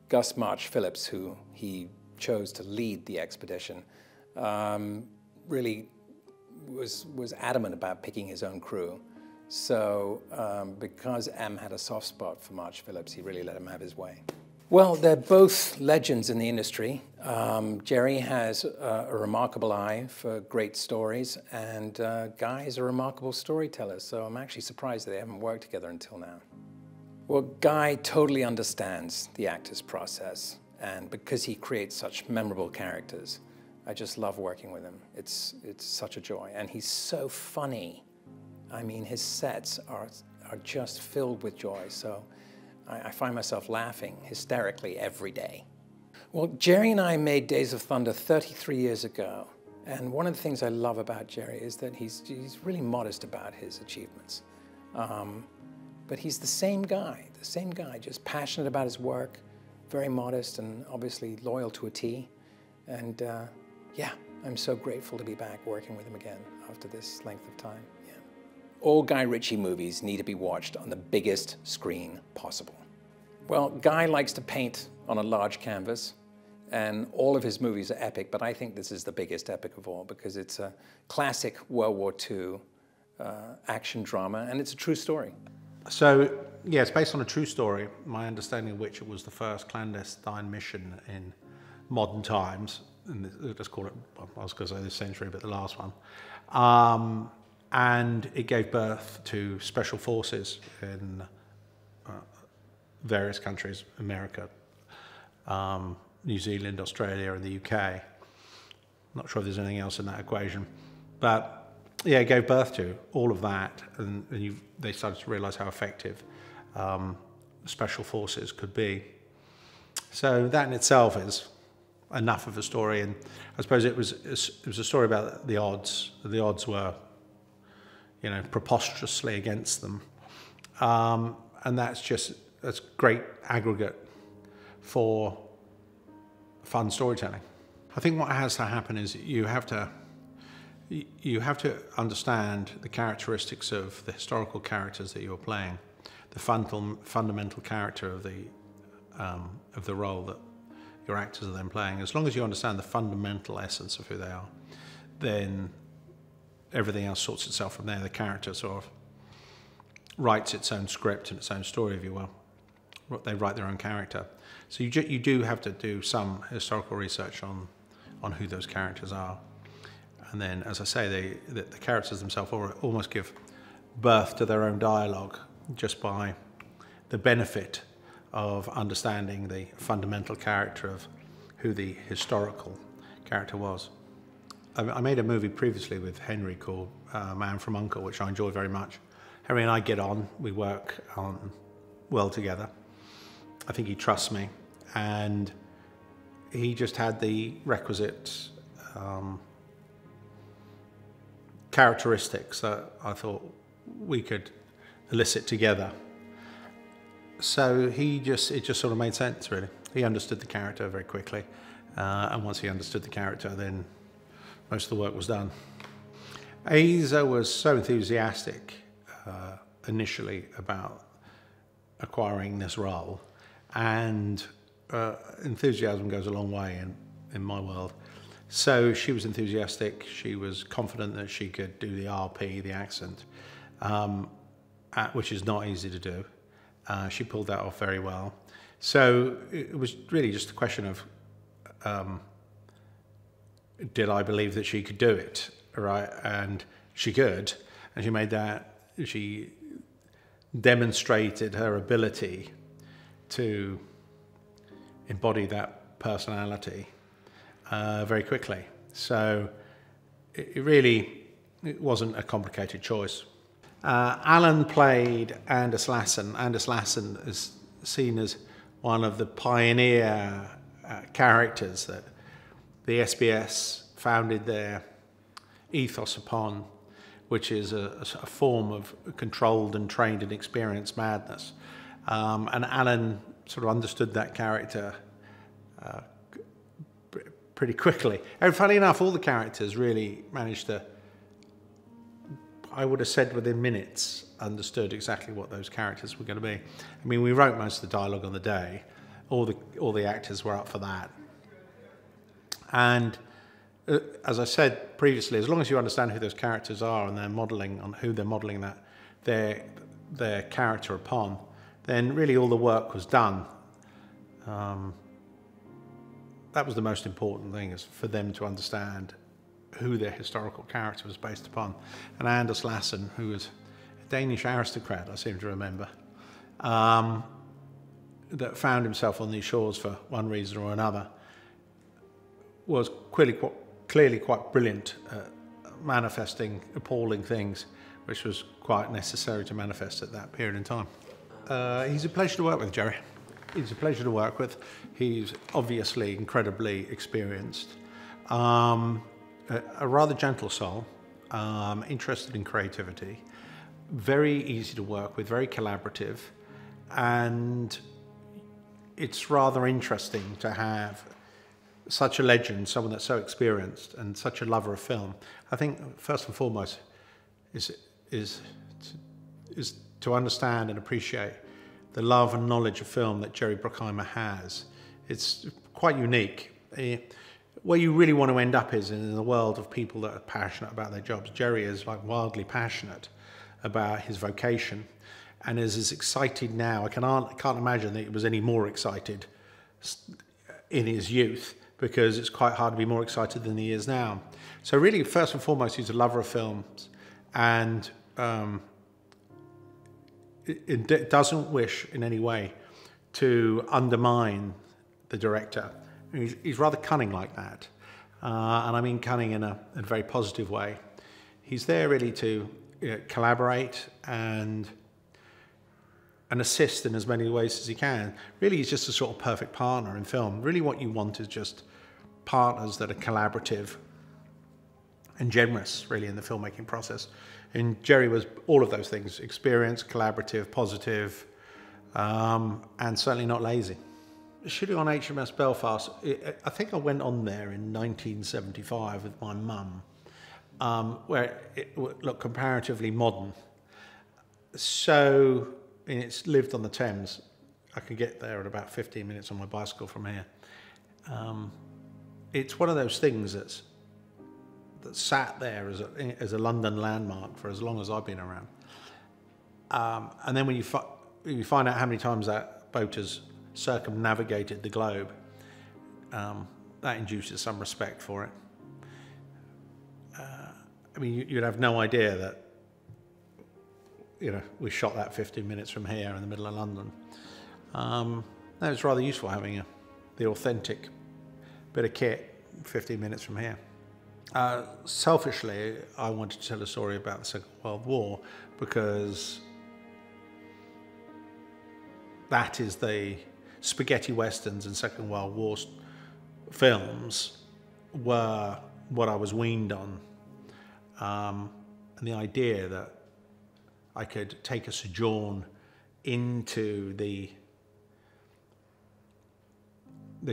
Gus March Phillips, who he chose to lead the expedition, really was adamant about picking his own crew. So because M had a soft spot for March Phillips, he really let him have his way. Well, they're both legends in the industry. Jerry has a remarkable eye for great stories, and Guy is a remarkable storyteller, so I'm actually surprised that they haven't worked together until now. Well, Guy totally understands the actor's process, and because he creates such memorable characters, I just love working with him. It's such a joy, and he's so funny. I mean, his sets are just filled with joy, so I find myself laughing hysterically every day. Well, Jerry and I made Days of Thunder 33 years ago, and one of the things I love about Jerry is that he's really modest about his achievements. But he's the same guy, just passionate about his work, very modest, and obviously loyal to a T. And yeah, I'm so grateful to be back working with him again after this length of time. Yeah. All Guy Ritchie movies need to be watched on the biggest screen possible. Well, Guy likes to paint on a large canvas, and all of his movies are epic, but I think this is the biggest epic of all because it's a classic World War II action drama, and it's a true story. So yeah, it's based on a true story, my understanding of which it was the first clandestine mission in modern times, and let's call it, I was going to say this century, but the last one. And it gave birth to special forces in various countries, America, New Zealand, Australia, and the UK. Not sure if there's anything else in that equation. But yeah, it gave birth to all of that, and they started to realize how effective special forces could be. So that in itself is enough of a story, and I suppose it was a story about the odds. The odds were, you know, preposterously against them, and that's great aggregate for fun storytelling. I think what has to happen is you have to understand the characteristics of the historical characters that you're playing, the fundamental character of the role that your actors are then playing. As long as you understand the fundamental essence of who they are, then everything else sorts itself from there. The character sort of writes its own script and its own story, if you will. They write their own character. So you do have to do some historical research on who those characters are. And then, as I say, the characters themselves almost give birth to their own dialogue just by the benefit of understanding the fundamental character of who the historical character was. I made a movie previously with Henry called Man from U.N.C.L.E., which I enjoy very much. Henry and I get on, we work well together. I think he trusts me, and he just had the requisite characteristics that I thought we could elicit together. So it just sort of made sense, really. He understood the character very quickly, and once he understood the character, then most of the work was done. Asa was so enthusiastic initially about acquiring this role, and enthusiasm goes a long way in my world. So she was enthusiastic, she was confident that she could do the RP, the accent, which is not easy to do. She pulled that off very well. So it was really just a question of, did I believe that she could do it, right? And she could, and she demonstrated her ability to embody that personality very quickly. So it wasn't a complicated choice. Alan played Anders Lassen. Anders Lassen is seen as one of the pioneer characters that the SBS founded their ethos upon, which is a form of controlled and trained and experienced madness. And Alan sort of understood that character pretty quickly. And funny enough, all the characters really managed to, I would have said within minutes, understood exactly what those characters were going to be. I mean, we wrote most of the dialogue on the day. All the actors were up for that. And as I said previously, as long as you understand who those characters are and they're modelling on who they're modelling that their character upon, then really all the work was done. That was the most important thing, is for them to understand who their historical character was based upon. And Anders Lassen, who was a Danish aristocrat, I seem to remember, that found himself on these shores for one reason or another, was clearly quite brilliant at manifesting appalling things, which was quite necessary to manifest at that period in time. He's a pleasure to work with, Jerry. He's a pleasure to work with. He's obviously incredibly experienced. A rather gentle soul, interested in creativity, very easy to work with, very collaborative, and it's rather interesting to have such a legend, someone that's so experienced and such a lover of film. I think first and foremost is to understand and appreciate the love and knowledge of film that Jerry Bruckheimer has. It's quite unique. Where you really want to end up is in the world of people that are passionate about their jobs. Jerry is like wildly passionate about his vocation, and is as excited now. I can't imagine that he was any more excited in his youth, because it's quite hard to be more excited than he is now. So really, first and foremost, he's a lover of films, and it doesn't wish in any way to undermine the director. He's rather cunning like that, and I mean cunning in a very positive way. He's there really to collaborate and assist in as many ways as he can. Really, he's just a sort of perfect partner in film. Really what you want is just partners that are collaborative and generous, really, in the filmmaking process. And Jerry was all of those things: experienced, collaborative, positive, and certainly not lazy. Shooting on HMS Belfast, I think I went on there in 1975 with my mum, where it looked comparatively modern. So, and it's lived on the Thames. I can get there in about 15 minutes on my bicycle from here. It's one of those things that sat there as a London landmark for as long as I've been around. And then when you find out how many times that boat has circumnavigated the globe, that induces some respect for it. I mean, you'd have no idea that, we shot that 15 minutes from here in the middle of London. That was rather useful, having the authentic bit of kit 15 minutes from here. Selfishly, I wanted to tell a story about the Second World War, because that is the spaghetti westerns and Second World War films were what I was weaned on. And the idea that I could take a sojourn into the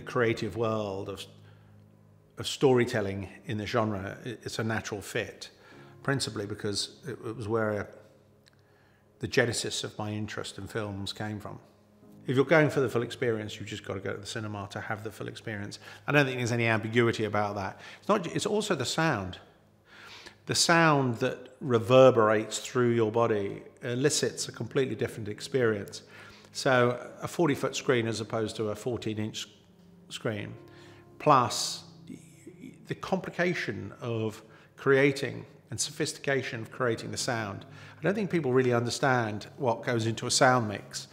creative world of storytelling in the genre, it's a natural fit, principally because it was where the genesis of my interest in films came from. If you're going for the full experience, you've just got to go to the cinema to have the full experience. I don't think there's any ambiguity about that. It's also the sound. The sound that reverberates through your body elicits a completely different experience. So a 40-foot screen as opposed to a 14-inch screen, plus the complication of creating and sophistication of creating the sound. I don't think people really understand what goes into a sound mix.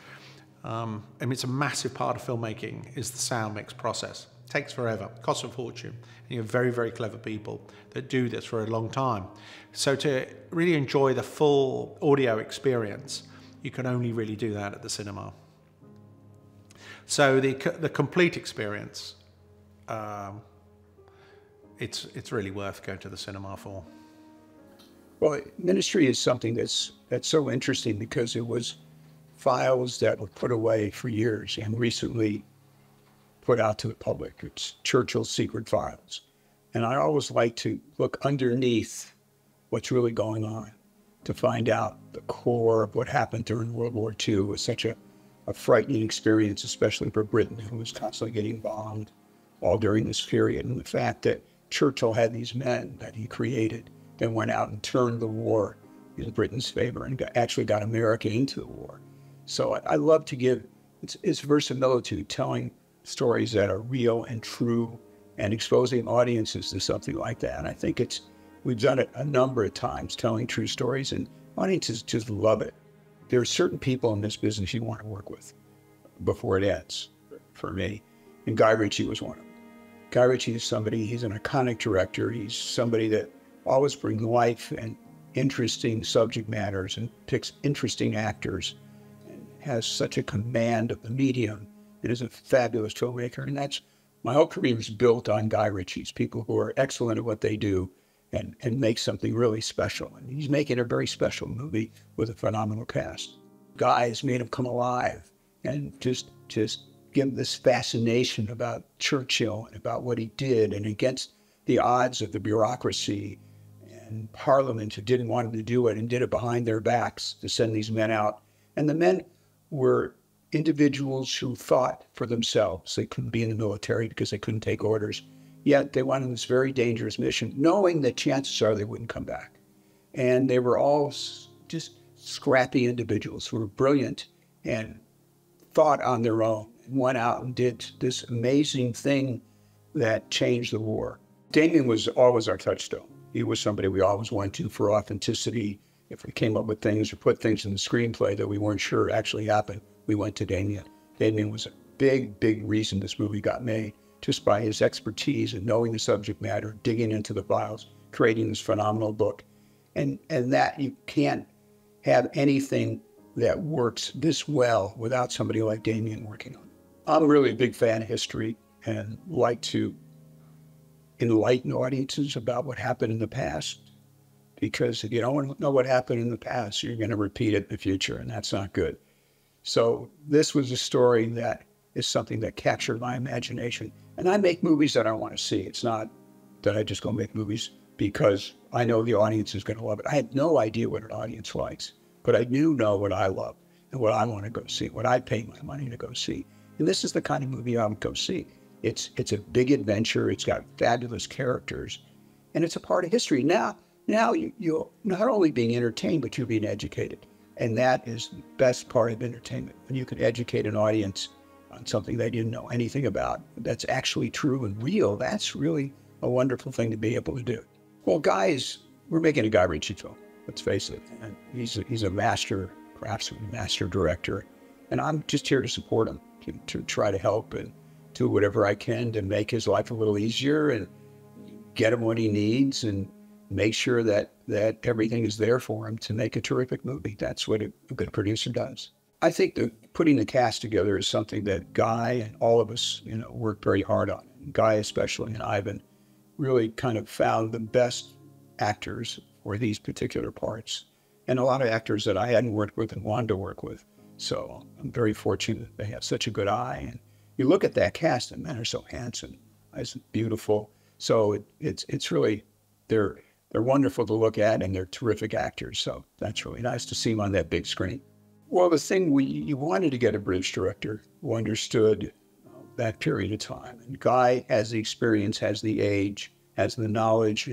I mean, it's a massive part of filmmaking, is the sound mix process. It takes forever, costs a fortune. And you have very, very clever people that do this for a long time. So to really enjoy the full audio experience, you can only really do that at the cinema. So the complete experience, it's really worth going to the cinema for. Well, Ministry is something that's so interesting, because it was files that were put away for years and recently put out to the public. It's Churchill's secret files. And I always like to look underneath what's really going on to find out the core of what happened during World War II. It was such a frightening experience, especially for Britain, who was constantly getting bombed all during this period. And the fact that Churchill had these men that he created and went out and turned the war in Britain's favor and actually got America into the war. So I love to give its verisimilitude, telling stories that are real and true and exposing audiences to something like that. And I think we've done it a number of times, telling true stories, and audiences just love it. There are certain people in this business you want to work with before it ends, for me. And Guy Ritchie was one of them. Guy Ritchie is somebody, he's an iconic director. He's somebody that always brings life and interesting subject matters and picks interesting actors and has such a command of the medium and is a fabulous filmmaker. And that's, my whole career is built on Guy Ritchie's, people who are excellent at what they do and make something really special. And he's making a very special movie with a phenomenal cast. Guy has made him come alive and just give this fascination about Churchill and about what he did, and against the odds of the bureaucracy and Parliament, who didn't want him to do it and did it behind their backs to send these men out. And the men were individuals who thought for themselves. They couldn't be in the military because they couldn't take orders. Yet they went on this very dangerous mission, knowing that chances are they wouldn't come back. And they were all just scrappy individuals who were brilliant and thought on their own, went out and did this amazing thing that changed the war. Damien was always our touchstone. He was somebody we always went to for authenticity. If we came up with things or put things in the screenplay that we weren't sure actually happened, we went to Damien. Damien was a big, big reason this movie got made, just by his expertise and knowing the subject matter, digging into the files, creating this phenomenal book. And that you can't have anything that works this well without somebody like Damien working on it. I'm really a big fan of history and like to enlighten audiences about what happened in the past, because if you don't know what happened in the past, you're going to repeat it in the future, and that's not good. So this was a story that is something that captured my imagination. And I make movies that I want to see. It's not that I just go make movies because I know the audience is going to love it. I had no idea what an audience likes, but I do know what I love and what I want to go see, what I pay my money to go see. And this is the kind of movie I would go see. It's a big adventure. It's got fabulous characters, and it's a part of history. Now you're not only being entertained, but you're being educated. And that is the best part of entertainment. When you can educate an audience on something they didn't know anything about, that's actually true and real, that's really a wonderful thing to be able to do. Well, we're making a Guy Ritchie film, let's face it. And he's a master craftsman, master director. And I'm just here to support him, to try to help and do whatever I can to make his life a little easier and get him what he needs and make sure that everything is there for him to make a terrific movie. That's what a good producer does. I think that putting the cast together is something that Guy and all of us, worked very hard on. Guy especially, and Ivan really kind of found the best actors for these particular parts. And a lot of actors that I hadn't worked with and wanted to work with. So I'm very fortunate that they have such a good eye. And you look at that cast, and men are so handsome, it's beautiful. So it's really, they're wonderful to look at, and they're terrific actors. So that's really nice to see them on that big screen. Well, the thing you wanted to get a British director who understood that period of time. And Guy has the experience, has the age, has the knowledge.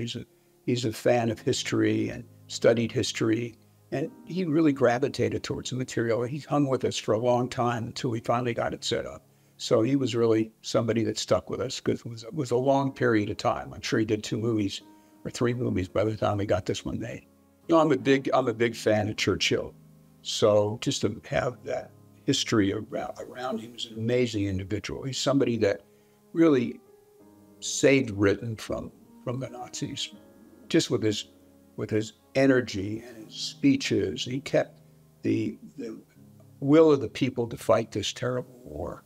He's a fan of history and studied history. And he really gravitated towards the material. He hung with us for a long time until we finally got it set up. So he was really somebody that stuck with us because it was a long period of time. I'm sure he did 2 movies or 3 movies by the time we got this one made. I'm a big fan of Churchill. So just to have that history around him, is an amazing individual. He's somebody that really saved Britain from the Nazis, just with his energy and his speeches. He kept the will of the people to fight this terrible war.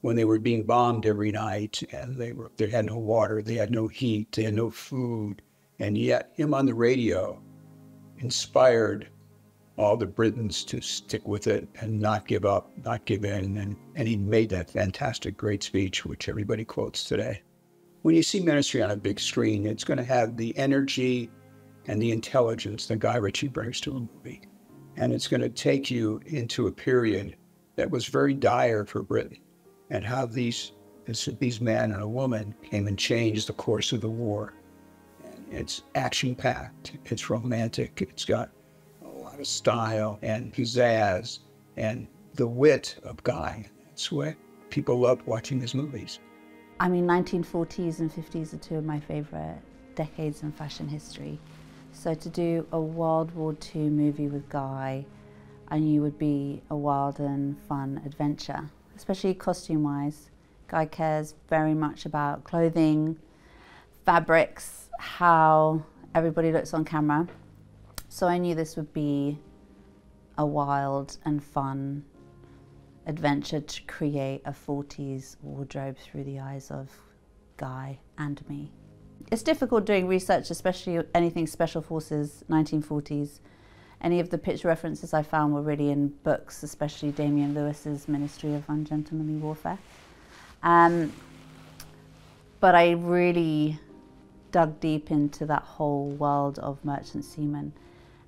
When they were being bombed every night, and they had no water, they had no heat, they had no food, and yet him on the radio inspired all the Britons to stick with it and not give up, not give in, and he made that fantastic, great speech, which everybody quotes today. When you see Ministry on a big screen, it's going to have the energy and the intelligence that Guy Ritchie brings to a movie, and it's going to take you into a period that was very dire for Britain, and how these men and a woman came and changed the course of the war. And it's action-packed, it's romantic, it's got a lot of style and pizzazz and the wit of Guy. That's what people love watching his movies. I mean, 1940s and 50s are 2 of my favorite decades in fashion history. So to do a World War II movie with Guy, I knew would be a wild and fun adventure. Especially costume-wise. Guy cares very much about clothing, fabrics, how everybody looks on camera. So I knew this would be a wild and fun adventure to create a 40s wardrobe through the eyes of Guy and me. It's difficult doing research, especially anything Special Forces, 1940s. Any of the picture references I found were really in books, especially Damian Lewis's Ministry of Ungentlemanly Warfare. But I really dug deep into that whole world of merchant seamen,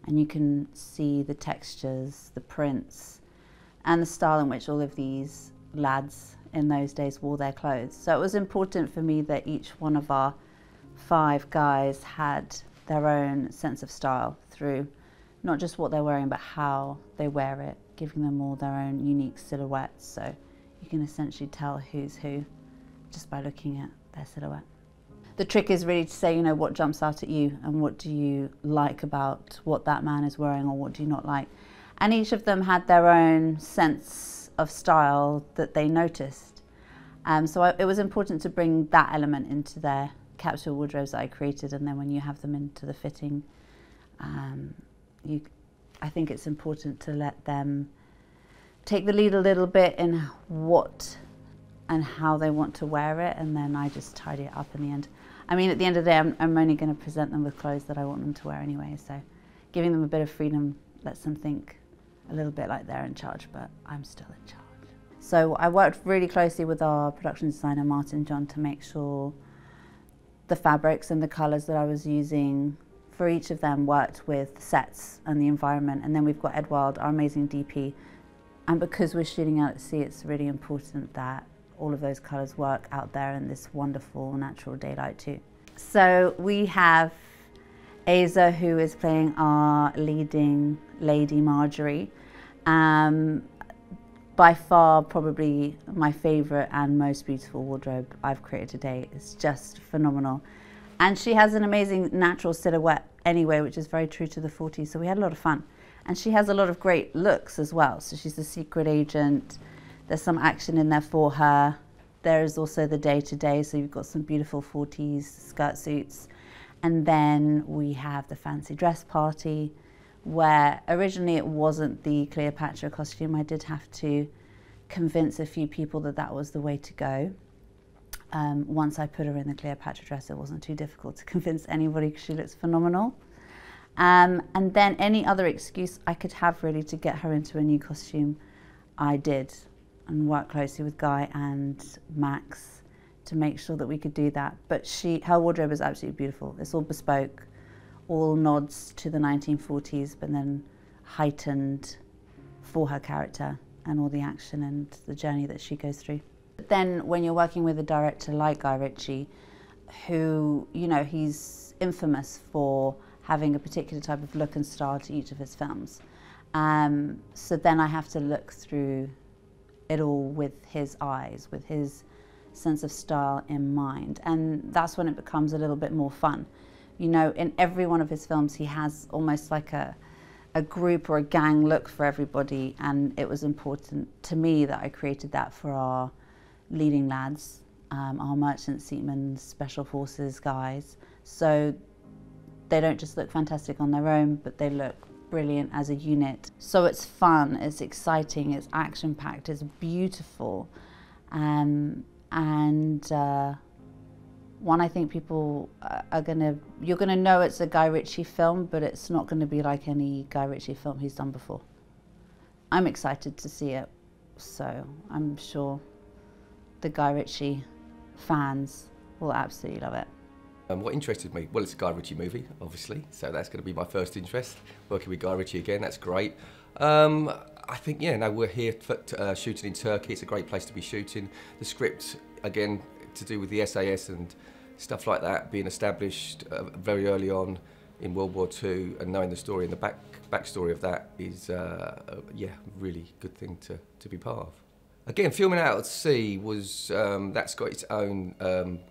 and you can see the textures, the prints, and the style in which all of these lads in those days wore their clothes. So it was important for me that each one of our 5 guys had their own sense of style through not just what they're wearing, but how they wear it, giving them all their own unique silhouettes. So you can essentially tell who's who just by looking at their silhouette. The trick is really to say, you know, what jumps out at you and what do you like about what that man is wearing or what do you not like. And each of them had their own sense of style that they noticed. So it was important to bring that element into their capsule wardrobes that I created, and then when you have them into the fitting, I think it's important to let them take the lead a little bit in what and how they want to wear it, and then I just tidy it up in the end. I mean, at the end of the day, I'm only going to present them with clothes that I want them to wear anyway, so giving them a bit of freedom lets them think a little bit like they're in charge, but I'm still in charge. So I worked really closely with our production designer, Martin John, to make sure the fabrics and the colours that I was using for each of them worked with sets and the environment. And then we've got Edward, our amazing DP, and because we're shooting out at sea, it's really important that all of those colours work out there in this wonderful natural daylight too. So we have Asa, who is playing our leading lady, Marjorie. By far, probably my favourite and most beautiful wardrobe I've created today. It's just phenomenal. And she has an amazing natural silhouette anyway, which is very true to the 40s, so we had a lot of fun. And she has a lot of great looks as well. So she's the secret agent. There's some action in there for her. There is also the day-to-day, so you've got some beautiful 40s skirt suits. And then we have the fancy dress party, where originally it wasn't the Cleopatra costume. I did have to convince a few people that that was the way to go. Once I put her in the Cleopatra dress, it wasn't too difficult to convince anybody because she looks phenomenal. And then any other excuse I could have really to get her into a new costume, I did, and worked closely with Guy and Max to make sure that we could do that. But her wardrobe is absolutely beautiful. It's all bespoke, all nods to the 1940s, but then heightened for her character and all the action and the journey that she goes through. But then when you're working with a director like Guy Ritchie, who, you know, he's infamous for having a particular type of look and style to each of his films. So then I have to look through it all with his eyes, with his sense of style in mind. And that's when it becomes a little bit more fun. You know, in every one of his films, he has almost like a group or a gang look for everybody. And it was important to me that I created that for our leading lads, our merchant seamen, special forces guys. So they don't just look fantastic on their own, but they look brilliant as a unit. So it's fun, it's exciting, it's action-packed, it's beautiful. One, I think people you're gonna know it's a Guy Ritchie film, but it's not gonna be like any Guy Ritchie film he's done before. I'm excited to see it, so I'm sure the Guy Ritchie fans will absolutely love it. What interested me? Well, it's a Guy Ritchie movie, obviously, so that's going to be my first interest. Working with Guy Ritchie again, that's great. I think, yeah, no, we're here for, shooting in Turkey. It's a great place to be shooting. The script, again, to do with the SAS and stuff like that, being established very early on in World War II, and knowing the story and the backstory of that is, yeah, really good thing to be part of. Again, filming out at sea was, that's got its own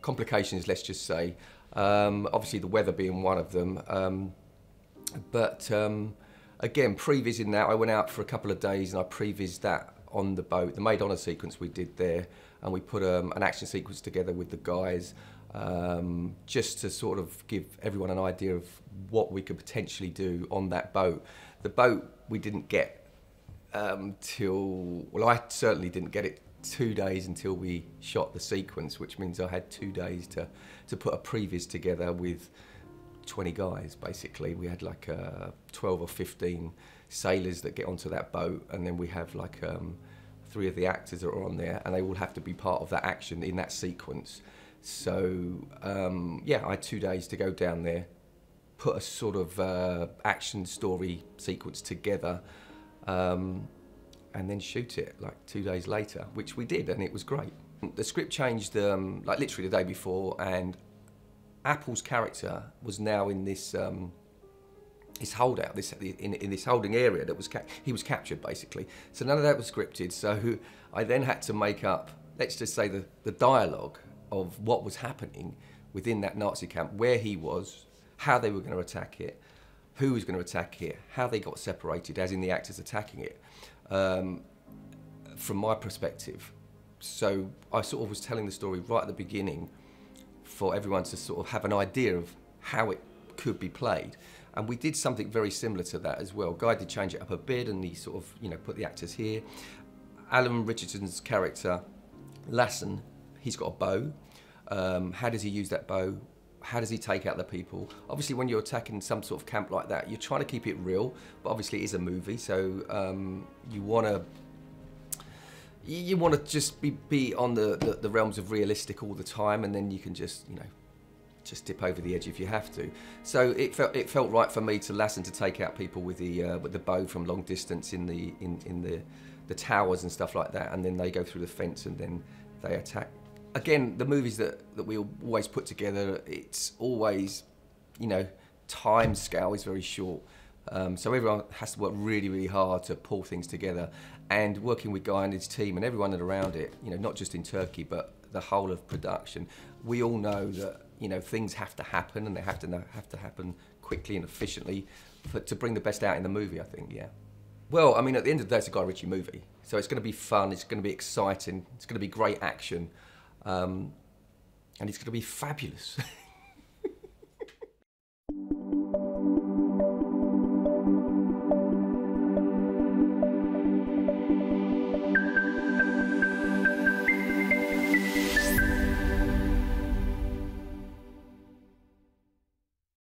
complications, let's just say. Obviously the weather being one of them. Again, prevising that, I went out for a couple of days and I prevised that on the boat. The maid honour sequence we did there, and we put an action sequence together with the guys, just to sort of give everyone an idea of what we could potentially do on that boat. The boat we didn't get till, well, I certainly didn't get it 2 days until we shot the sequence, which means I had 2 days to put a previs together with 20 guys, basically. We had like 12 or 15 sailors that get onto that boat, and then we have like 3 of the actors that are on there, and they all have to be part of that action in that sequence. So yeah, I had 2 days to go down there, put a sort of action story sequence together, and then shoot it like 2 days later, which we did, and it was great. The script changed like literally the day before, and Apple's character was now in this holdout, in this holding area that was he was captured basically. So none of that was scripted. So I then had to make up, let's just say, the dialogue of what was happening within that Nazi camp, where he was, how they were going to attack it, who was going to attack it, how they got separated, as in the actors attacking it, from my perspective. So I sort of was telling the story right at the beginning for everyone to sort of have an idea of how it could be played. And we did something very similar to that as well. Guy did change it up a bit, and he sort of, you know, put the actors here. Alan Richardson's character, Lassen, he's got a bow. How does he use that bow? How does he take out the people? Obviously, when you're attacking some sort of camp like that, you're trying to keep it real, but obviously it is a movie, so you want to just be on the realms of realistic all the time, and then you can just, you know, just dip over the edge if you have to. So it felt right for me to Lassen to take out people with the bow from long distance in the towers and stuff like that, and then they go through the fence and then they attack. Again, the movies that we always put together, it's always, you know, time scale is very short. So everyone has to work really, really hard to pull things together. And working with Guy and his team and everyone around it, you know, not just in Turkey, but the whole of production, we all know that, you know, things have to happen, and they have to happen quickly and efficiently to bring the best out in the movie, I think, yeah. Well, I mean, at the end of the day, it's a Guy Ritchie movie. So it's going to be fun, it's going to be exciting, it's going to be great action, and it's going to be fabulous.